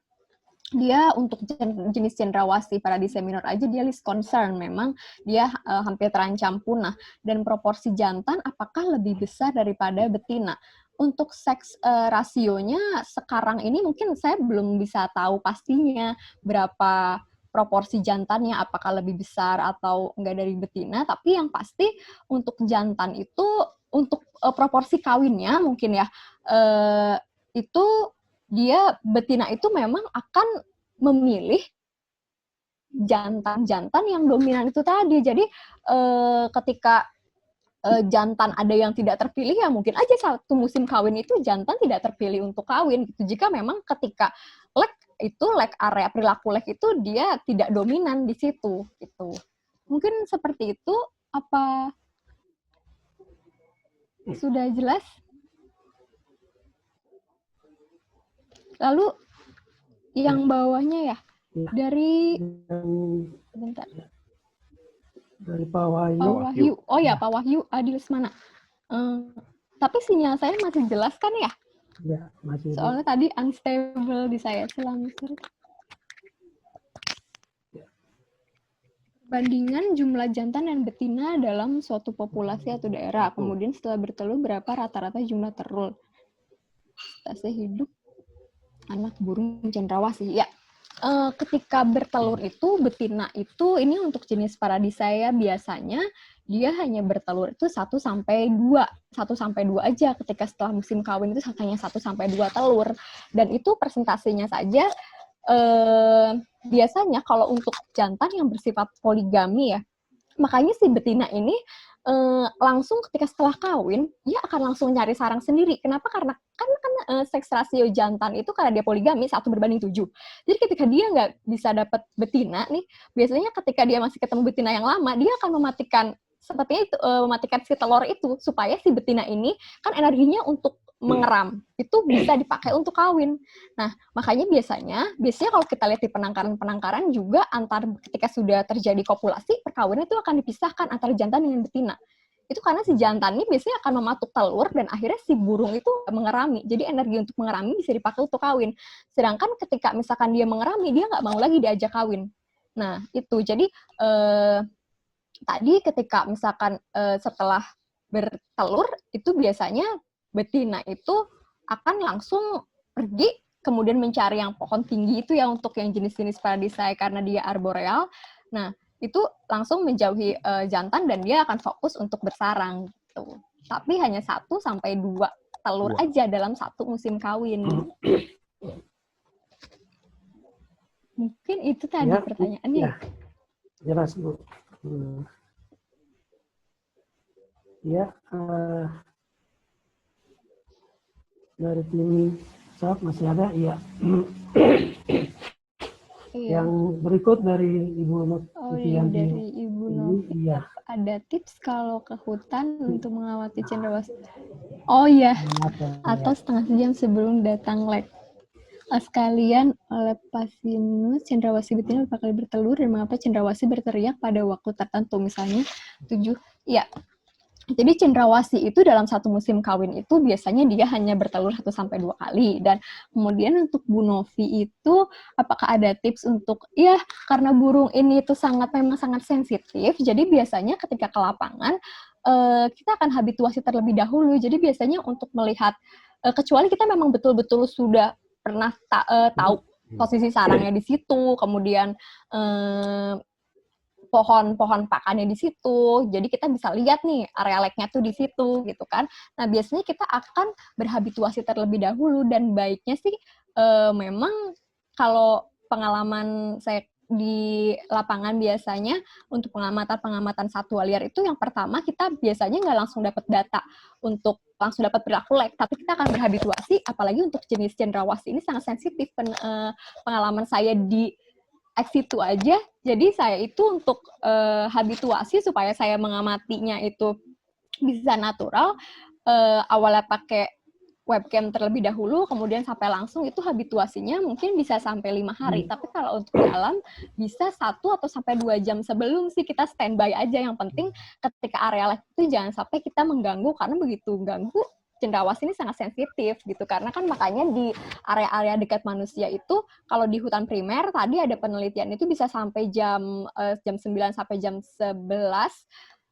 Dia untuk jenis cendrawasih Paradise minor aja dia list concern, memang dia hampir terancam punah. Dan proporsi jantan apakah lebih besar daripada betina? Untuk seks rasionya sekarang ini mungkin saya belum bisa tahu pastinya berapa proporsi jantannya, apakah lebih besar atau enggak dari betina, tapi yang pasti untuk jantan itu, untuk proporsi kawinnya mungkin ya, itu dia betina itu memang akan memilih jantan-jantan yang dominan itu tadi. Jadi ketika jantan ada yang tidak terpilih ya mungkin aja satu musim kawin itu jantan tidak terpilih untuk kawin gitu. Jika memang ketika lek area perilaku lek itu dia tidak dominan di situ gitu. Mungkin seperti itu. Apa sudah jelas? Lalu Yang bawahnya ya? Ya. Dari Yang bentar. dari Pak Wahyu. Pak Wahyu. Oh ya, Pak Wahyu Adi Lesmana. Tapi sinyal saya masih jelas kan ya? Ya, masih. Soalnya tadi unstable di saya. Selamat. Bandingan jumlah jantan dan betina dalam suatu populasi atau daerah. Kemudian setelah bertelur berapa rata-rata jumlah telur. Stase hidup anak burung cendrawasih. Ya, ketika bertelur itu betina itu ini untuk jenis Paradisea biasanya dia hanya bertelur itu 1 sampai 2 aja. Ketika setelah musim kawin itu hanya 1 sampai 2 telur, dan itu persentasenya saja biasanya kalau untuk jantan yang bersifat poligami ya, makanya si betina ini langsung ketika setelah kawin dia akan langsung nyari sarang sendiri. Kenapa? Karena kan seks rasio jantan itu karena dia poligami 1:7. Jadi ketika dia nggak bisa dapat betina nih, biasanya ketika dia masih ketemu betina yang lama, dia akan mematikan sepertinya itu mematikan si telur itu supaya si betina ini kan energinya untuk mengeram itu bisa dipakai untuk kawin. Nah, makanya biasanya kalau kita lihat di penangkaran juga antar ketika sudah terjadi kopulasi, perkawinan itu akan dipisahkan antara jantan dengan betina. Itu karena si jantan ini biasanya akan mematuk telur dan akhirnya si burung itu mengerami. Jadi energi untuk mengerami bisa dipakai untuk kawin. Sedangkan ketika misalkan dia mengerami, dia nggak mau lagi diajak kawin. Nah, itu. Jadi tadi ketika misalkan setelah bertelur, itu biasanya betina itu akan langsung pergi, kemudian mencari yang pohon tinggi itu ya untuk yang jenis-jenis Paradisea karena dia arboreal. Nah, itu langsung menjauhi jantan dan dia akan fokus untuk bersarang gitu. Tapi hanya 1 sampai 2 telur aja dalam satu musim kawin. Mungkin itu tadi Ya, pertanyaannya. ya. Jelas, Bu. Ya, dari tim SAP masih ada, iya. Iya. Yang berikut dari Ibu Novianti. Dari Ibu Novi. Iya. Ada tips kalau ke hutan untuk mengawasi cendrawasih. Oh iya. Atau setengah jam sebelum datang lek. Sekalian Lepasinus cendrawasih betina berapa kali bertelur dan mengapa cendrawasih berteriak pada waktu tertentu, misalnya 7. Ya. Jadi cendrawasih itu dalam satu musim kawin itu biasanya dia hanya bertelur 1 sampai 2 kali. Dan kemudian untuk Bu Novi itu apakah ada tips untuk, ya karena burung ini itu memang sangat sensitif, jadi biasanya ketika ke lapangan kita akan habituasi terlebih dahulu. Jadi biasanya untuk melihat, kecuali kita memang betul-betul sudah pernah tahu posisi sarangnya di situ, kemudian pohon-pohon pakannya di situ, jadi kita bisa lihat nih area leknya tuh di situ gitu kan. Nah biasanya kita akan berhabituasi terlebih dahulu, dan baiknya sih memang kalau pengalaman saya di lapangan biasanya untuk pengamatan satwa liar itu yang pertama kita biasanya nggak langsung dapat data untuk langsung dapat perilaku lek, tapi kita akan berhabituasi, apalagi untuk jenis cendrawasih ini sangat sensitif. Pengalaman saya di situ aja, jadi saya itu untuk habituasi supaya saya mengamatinya itu bisa natural, awalnya pakai webcam terlebih dahulu, kemudian sampai langsung itu habituasinya mungkin bisa sampai 5 hari, tapi kalau untuk dalam bisa 1 atau sampai 2 jam sebelum sih kita standby aja. Yang penting ketika area live itu jangan sampai kita mengganggu, karena begitu ganggu cendrawasih ini sangat sensitif gitu, karena kan makanya di area-area dekat manusia itu kalau di hutan primer tadi ada penelitian itu bisa sampai jam 9 sampai jam 11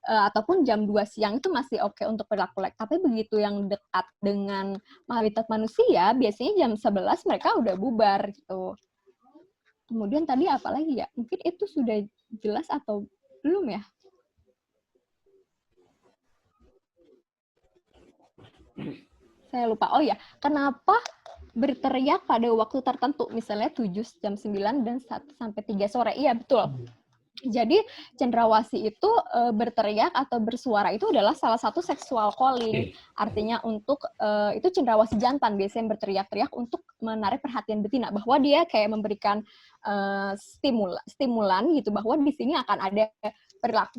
ataupun jam 2 siang itu masih oke untuk perilaku lek. Tapi begitu yang dekat dengan habitat manusia biasanya jam 11 mereka udah bubar gitu. Kemudian tadi apa lagi ya? Mungkin itu sudah jelas atau belum ya? Saya lupa. Oh ya, kenapa berteriak pada waktu tertentu? Misalnya 7 jam 9 dan 1 sampai 3 sore. Iya, betul. Jadi cendrawasih itu berteriak atau bersuara itu adalah salah satu sexual calling. Artinya untuk itu cendrawasih jantan biasanya berteriak-teriak untuk menarik perhatian betina, bahwa dia kayak memberikan stimulan gitu, bahwa di sini akan ada perilaku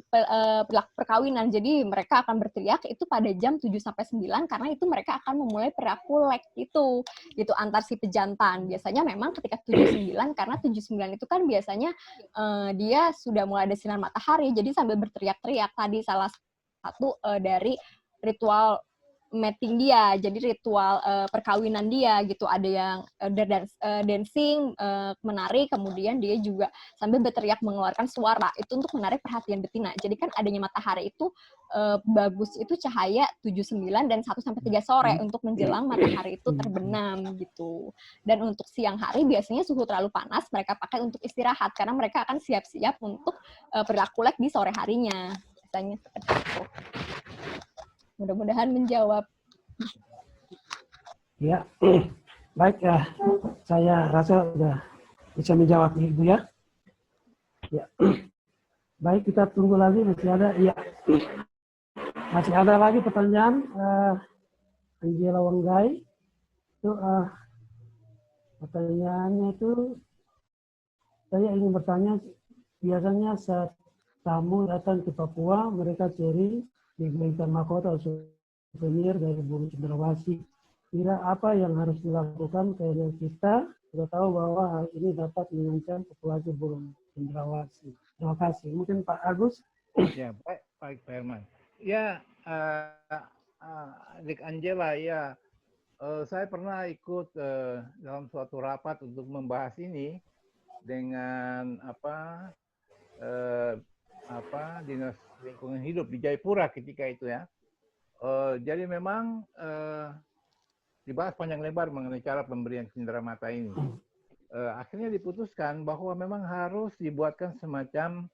perkawinan. Jadi mereka akan berteriak itu pada jam 7 sampai 9 karena itu mereka akan memulai perilaku lek itu gitu antar si pejantan. Biasanya memang ketika 7-9 karena 7-9 itu kan biasanya dia sudah mulai ada sinar matahari jadi sambil berteriak-teriak tadi salah satu dari ritual mating dia, jadi ritual perkawinan dia gitu. Ada yang dancing, menari, kemudian dia juga sambil berteriak mengeluarkan suara itu untuk menarik perhatian betina. Jadi kan adanya matahari itu bagus itu cahaya 7-9 dan 1-3 sore untuk menjelang matahari itu terbenam gitu. Dan untuk siang hari biasanya suhu terlalu panas, mereka pakai untuk istirahat karena mereka akan siap-siap untuk perilaku lek di sore harinya. Biasanya seperti itu. Mudah-mudahan menjawab. Ya, baik ya. Saya rasa sudah bisa menjawab Ibu ya. Ya, baik kita tunggu lagi masih ada. Ya, masih ada lagi pertanyaan. Angela Wanggai itu pertanyaannya itu saya ingin bertanya biasanya saat tamu datang ke Papua mereka cari dibelikan mahkota atau souvenir dari burung cendrawasih. Kira apa yang harus dilakukan karena kita sudah tahu bahwa hal ini dapat mengancam populasi burung cendrawasih. Terima kasih. Mungkin Pak Agus. Ya, baik Pak Herman. Ya, Adik Angela, ya, saya pernah ikut dalam suatu rapat untuk membahas ini dengan Dinas Lingkungan Hidup di Jayapura ketika itu ya. Jadi memang dibahas panjang lebar mengenai cara pemberian cenderamata ini. Akhirnya diputuskan bahwa memang harus dibuatkan semacam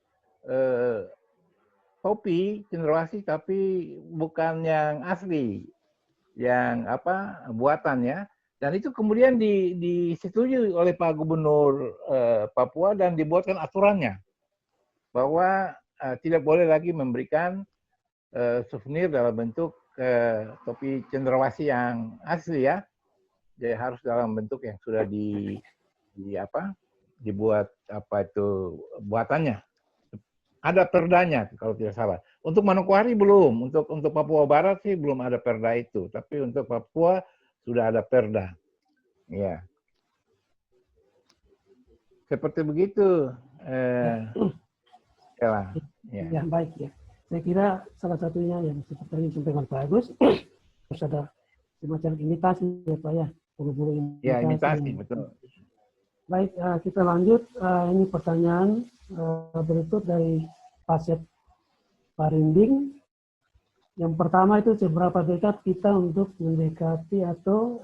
topi cendrawasih tapi bukan yang asli, yang buatannya. Dan itu kemudian disetujui oleh Pak Gubernur Papua dan dibuatkan aturannya bahwa tidak boleh lagi memberikan souvenir dalam bentuk topi cendrawasih yang asli ya. Jadi harus dalam bentuk yang sudah dibuat buatannya. Ada perdanya kalau tidak salah. Untuk Manokwari belum, untuk Papua Barat sih belum ada perda itu, tapi untuk Papua sudah ada perda. Ya. Seperti begitu. Ya, baik ya. Saya kira salah satunya yang seperti yang disampaikan Pak Agus harus ada semacam imitasi ya Pak ya, buru-buru imitasi. Ya, imitasi betul. Baik, kita lanjut. Ini pertanyaan berikut dari Pasep Parinding. Yang pertama itu seberapa dekat kita untuk mendekati atau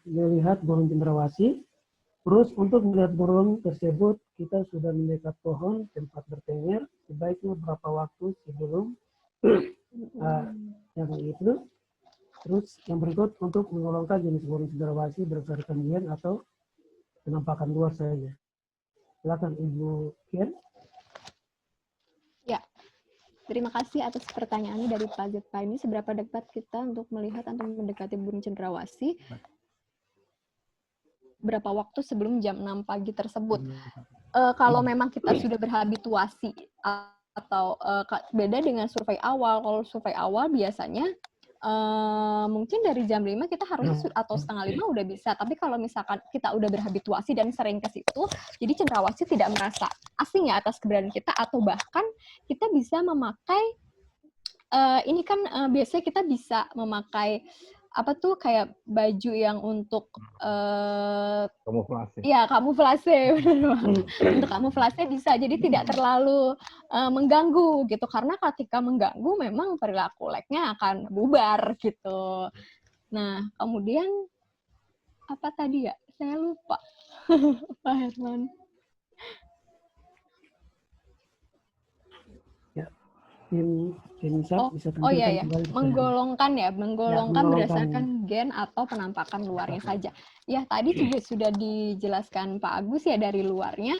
melihat burung cendrawasih. Terus untuk melihat burung tersebut, kita sudah mendekat pohon tempat bertengger, sebaiknya berapa waktu sebelum yang itu. Terus yang berikut untuk menggolongkan jenis burung cendrawasih berdasarkan gen atau penampakan luar saja. Silakan Ibu Kian. Ya, terima kasih atas pertanyaannya dari Pak Zepa. Ini seberapa dekat kita untuk melihat atau mendekati burung cendrawasih? Berapa waktu sebelum jam 6 pagi tersebut. Kalau memang kita sudah berhabituasi atau beda dengan survei awal. Kalau survei awal biasanya mungkin dari jam 5 kita harus atau setengah 5 udah bisa. Tapi kalau misalkan kita udah berhabituasi dan sering ke situ, jadi cendrawasih tidak merasa asing ya atas keberadaan kita, atau bahkan kita bisa memakai ini kan biasanya kita bisa memakai kayak baju yang untuk kamuflase. Iya, kamuflase. Untuk kamuflase bisa, jadi tidak terlalu mengganggu gitu. Karena ketika mengganggu memang perilaku leknya akan bubar gitu. Nah, kemudian apa tadi ya? Saya lupa. Pak Herman. Tim SAP bisa iya. kembali. Menggolongkan berdasarkan gen atau penampakan luarnya saja. Ya, tadi juga sudah dijelaskan Pak Agus ya, dari luarnya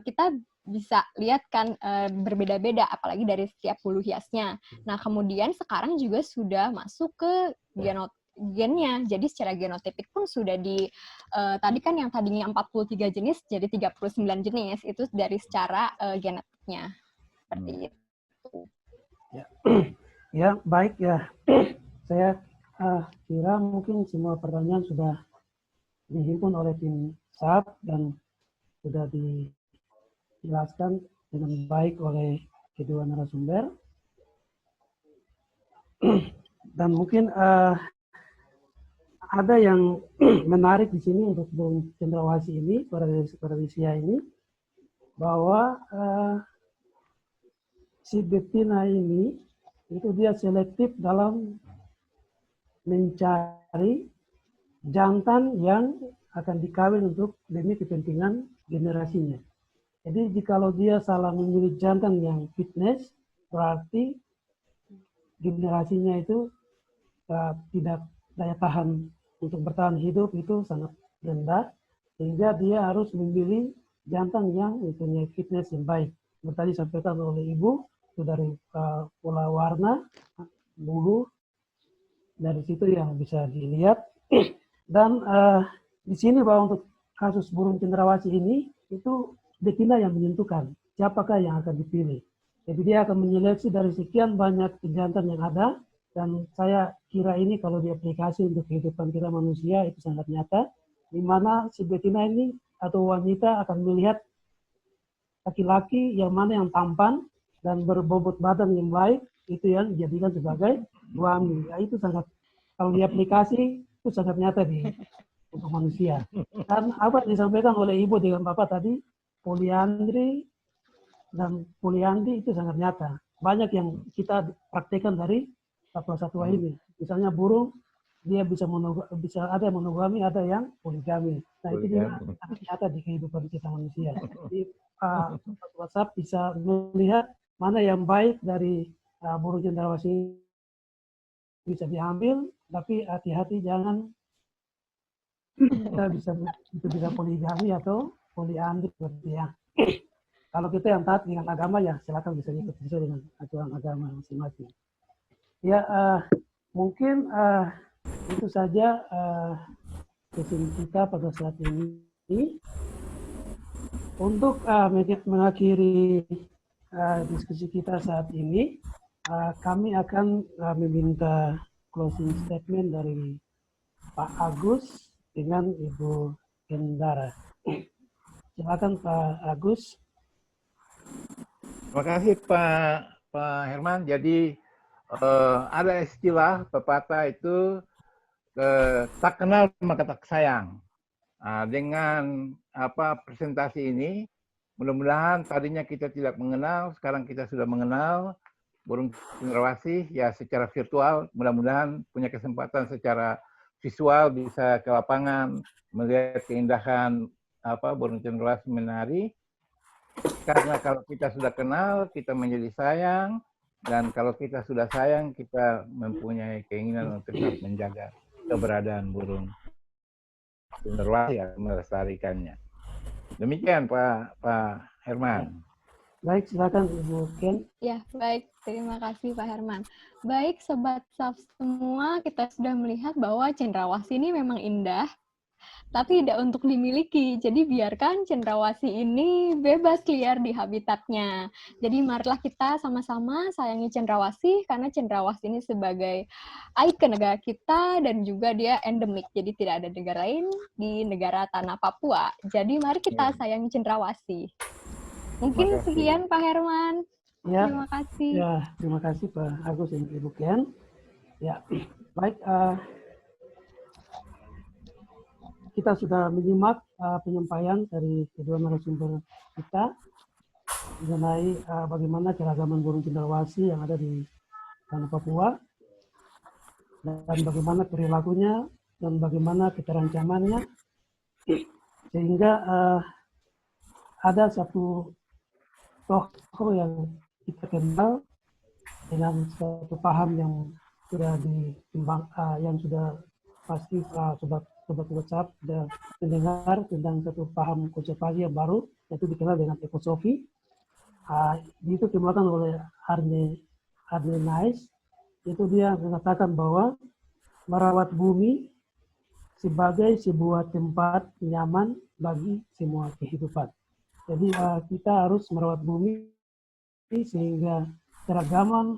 kita bisa lihat kan berbeda-beda, apalagi dari setiap bulu hiasnya. Nah, kemudian sekarang juga sudah masuk ke gennya. Jadi secara genotipik pun sudah tadi kan yang tadinya 43 jenis jadi 39 jenis, itu dari secara genetiknya. Seperti itu. Ya, baik ya. Saya kira mungkin semua pertanyaan sudah dihimpun oleh tim SAP dan sudah dijelaskan dengan baik oleh kedua narasumber. Dan mungkin ada yang menarik di sini untuk burung cendrawasih ini, Paradisia ini, bahwa si betina ini itu dia selektif dalam mencari jantan yang akan dikawin untuk demi kepentingan generasinya. Jadi jikalau dia salah memilih jantan yang fitness, berarti generasinya itu tidak daya tahan untuk bertahan hidup itu sangat rendah, sehingga dia harus memilih jantan yang mempunyai fitness yang baik. Seperti tadi disampaikan oleh Ibu, itu dari pola warna, bulu, dari situ yang bisa dilihat. Dan di sini bahwa untuk kasus burung cendrawasih ini, itu betina yang menentukan siapakah yang akan dipilih. Jadi dia akan menyeleksi dari sekian banyak jantan yang ada, dan saya kira ini kalau diaplikasi untuk kehidupan kita manusia itu sangat nyata, di mana si betina ini atau wanita akan melihat laki-laki yang mana yang tampan dan berbobot badan yang baik, itu yang dijadikan sebagai suami. Ya, itu sangat, kalau diaplikasi itu sangat nyata untuk manusia. Dan apa yang disampaikan oleh Ibu dengan Bapak tadi, poliandri dan poliandri itu sangat nyata. Banyak yang kita praktekkan dari satwa-satwa ini. Misalnya burung, dia bisa ada yang monogami, ada yang poligami. Nah itu juga sangat nyata di kehidupan kita manusia. Jadi WhatsApp bisa melihat mana yang baik dari burung cendrawasih bisa diambil, tapi hati-hati jangan kita bisa poligami atau poliandri seperti ya. Kalau kita yang taat dengan agama ya silakan bisa ikut sesuai dengan aturan agama masing-masing. Ya mungkin itu saja sesi kita pada saat ini. Untuk mengakhiri diskusi kita saat ini, kami akan meminta closing statement dari Pak Agus dengan Ibu Kendara. Silakan Pak Agus. Terima kasih Pak Herman. Jadi ada istilah pepatah itu tak kenal maka tak sayang. Dengan presentasi ini, mudah-mudahan tadinya kita tidak mengenal, sekarang kita sudah mengenal burung cendrawasih ya secara virtual. Mudah-mudahan punya kesempatan secara visual bisa ke lapangan melihat keindahan burung cendrawasih menari. Karena kalau kita sudah kenal, kita menjadi sayang, dan kalau kita sudah sayang, kita mempunyai keinginan untuk menjaga keberadaan burung cendrawasih yang melestarikannya. Demikian Pak Herman. Baik, silakan Ibu Ken. Ya, baik. Terima kasih Pak Herman. Baik, Sobat SAP semua, kita sudah melihat bahwa cendrawasih ini memang indah, tapi tidak untuk dimiliki. Jadi biarkan cendrawasih ini bebas liar di habitatnya. Jadi marilah kita sama-sama sayangi cendrawasih, karena cendrawasih ini sebagai ikon negara kita dan juga dia endemik. Jadi tidak ada negara lain di negara tanah Papua. Jadi mari kita sayangi cendrawasih. Mungkin sekian Pak Herman. Ya, terima kasih. Ya, terima kasih Pak Agus dan Ibu Ken. Ya, baik. Kita sudah menyimak penyampaian dari kedua narasumber kita mengenai bagaimana keragaman burung cendrawasih yang ada di tanah Papua dan bagaimana perilakunya dan bagaimana keterancamannya, sehingga ada satu tokoh yang kita kenal dengan satu paham yang sudah yang sudah pasti sobat WhatsApp sudah mendengar tentang satu paham konservasi yang baru, yaitu dikenal dengan ekosofi. Itu dikemukakan oleh Arne Nice. Itu dia mengatakan bahwa merawat bumi sebagai sebuah tempat nyaman bagi semua kehidupan. Jadi kita harus merawat bumi sehingga keragaman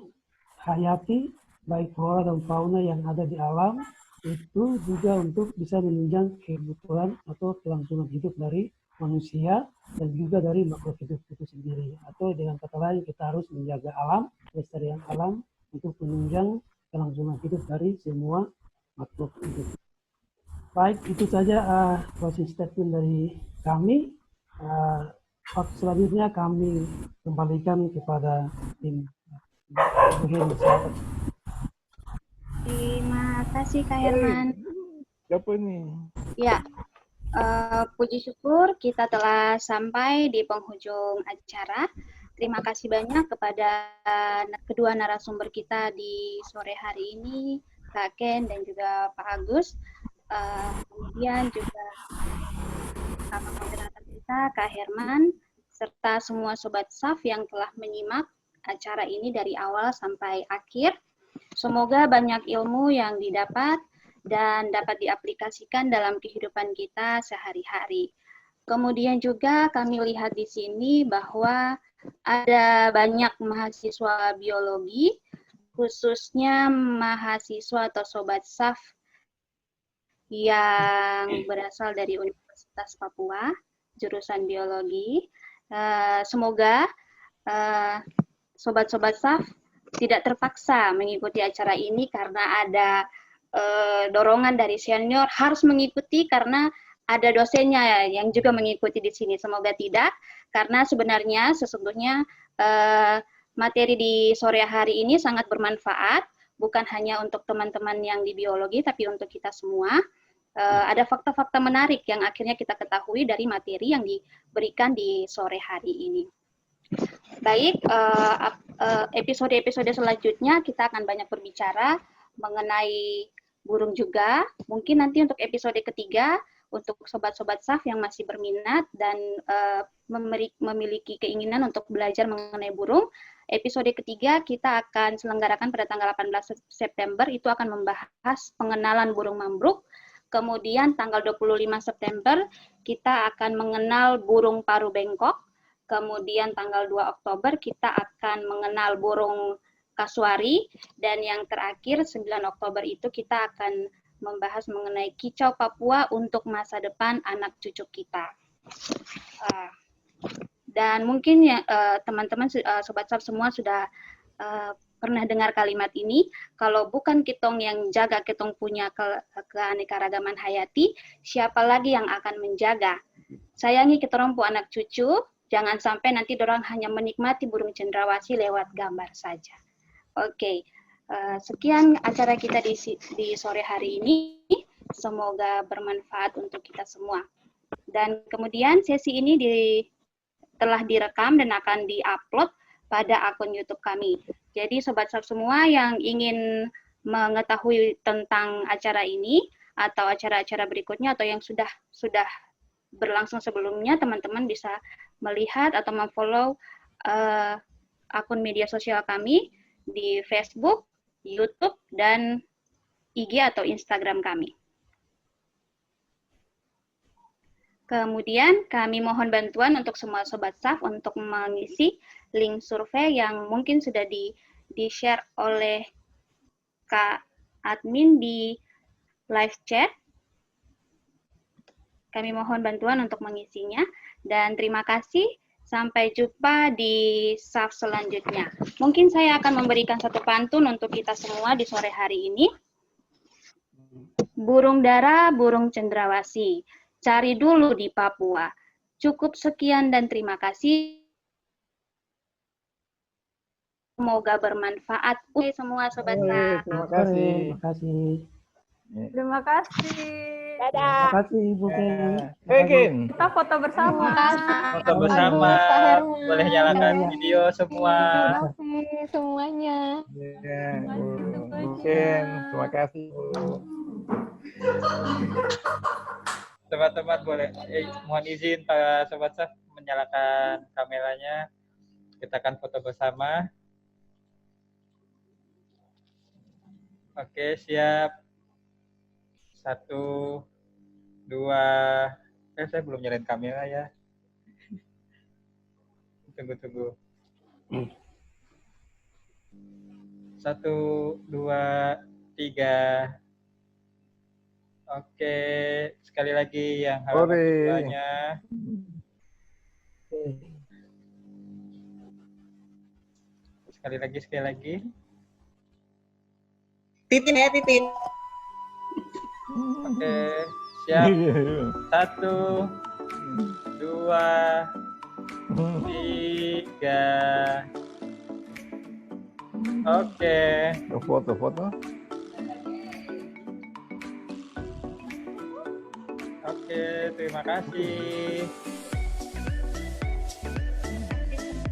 hayati baik flora dan fauna yang ada di alam itu juga untuk bisa menunjang kebutuhan atau kelangsungan hidup dari manusia dan juga dari makhluk hidup itu sendiri. Atau dengan kata lain kita harus menjaga alam, kelestarian alam untuk menunjang kelangsungan hidup dari semua makhluk hidup. Baik, itu saja closing statement dari kami. Waktu selanjutnya kami kembalikan kepada tim. Terima kasih Kak Herman. Siapa nih? Ya, puji syukur kita telah sampai di penghujung acara. Terima kasih banyak kepada kedua narasumber kita di sore hari ini, Kak Ken dan juga Pak Agus. Kemudian juga sama moderator kita, Kak Herman, serta semua Sobat SAF yang telah menyimak acara ini dari awal sampai akhir. Semoga banyak ilmu yang didapat dan dapat diaplikasikan dalam kehidupan kita sehari-hari. Kemudian juga kami lihat di sini bahwa ada banyak mahasiswa biologi, khususnya mahasiswa atau Sobat SAF yang berasal dari Universitas Papua, jurusan biologi. Semoga Sobat-Sobat SAF tidak terpaksa mengikuti acara ini karena ada dorongan dari senior harus mengikuti karena ada dosennya yang juga mengikuti di sini. Semoga tidak, karena sebenarnya sesungguhnya materi di sore hari ini sangat bermanfaat, bukan hanya untuk teman-teman yang di biologi, tapi untuk kita semua. Ada fakta-fakta menarik yang akhirnya kita ketahui dari materi yang diberikan di sore hari ini. Baik, episode-episode selanjutnya kita akan banyak berbicara mengenai burung juga. Mungkin nanti untuk episode ketiga, untuk sobat-sobat SAF yang masih berminat dan memiliki keinginan untuk belajar mengenai burung, episode ketiga kita akan selenggarakan pada tanggal 18 September, itu akan membahas pengenalan burung mambruk. Kemudian tanggal 25 September kita akan mengenal burung paru bengkok. Kemudian tanggal 2 Oktober kita akan mengenal burung kasuari. Dan yang terakhir 9 Oktober itu kita akan membahas mengenai kicau Papua untuk masa depan anak cucu kita. Dan mungkin ya teman-teman Sobat SAF semua sudah pernah dengar kalimat ini, kalau bukan kitong yang jaga kitong punya keanekaragaman hayati, siapa lagi yang akan menjaga? Sayangi kitong anak cucu, jangan sampai nanti dorang hanya menikmati burung cendrawasih lewat gambar saja. Oke, sekian acara kita di sore hari ini. Semoga bermanfaat untuk kita semua. Dan kemudian sesi ini telah direkam dan akan diupload pada akun YouTube kami. Jadi Sobat SAF semua yang ingin mengetahui tentang acara ini atau acara-acara berikutnya atau yang sudah berlangsung sebelumnya, teman-teman bisa melihat atau memfollow akun media sosial kami di Facebook, YouTube, dan IG atau Instagram kami. Kemudian kami mohon bantuan untuk semua Sobat SAF untuk mengisi link survei yang mungkin sudah di-share oleh Kak Admin di live chat. Kami mohon bantuan untuk mengisinya. Dan terima kasih. Sampai jumpa di SAF selanjutnya. Mungkin saya akan memberikan satu pantun untuk kita semua di sore hari ini. Burung dara, burung cendrawasih. Cari dulu di Papua. Cukup sekian dan terima kasih. Semoga bermanfaat. Semua Sobat SAF. Terima kasih. Terima kasih. Terima kasih. Terima kasih Ibu Ken. Ken. Kita foto bersama. Foto bersama, Pak Herman. boleh nyalakan video semua. Terima kasih semuanya. Ya, Ken, terima kasih. Teman-teman boleh, mohon izin Pak Sobat SAF menyalakan kameranya. Kita akan foto bersama. Oke, siap. 1, 2, saya belum nyalain kamera ya. Tunggu. Satu, dua, tiga. Oke, sekali lagi yang halaman Sore. keduanya. Sekali lagi. Titin ya, Titin. Oke, siap. 1, 2, 3. Oke. Foto-foto. Oke, terima kasih.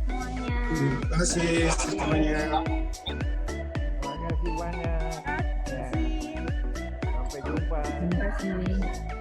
Semuanya. Terima kasih semuanya. Terima kasih banyak. Ya. Sampai jumpa. Terima kasih.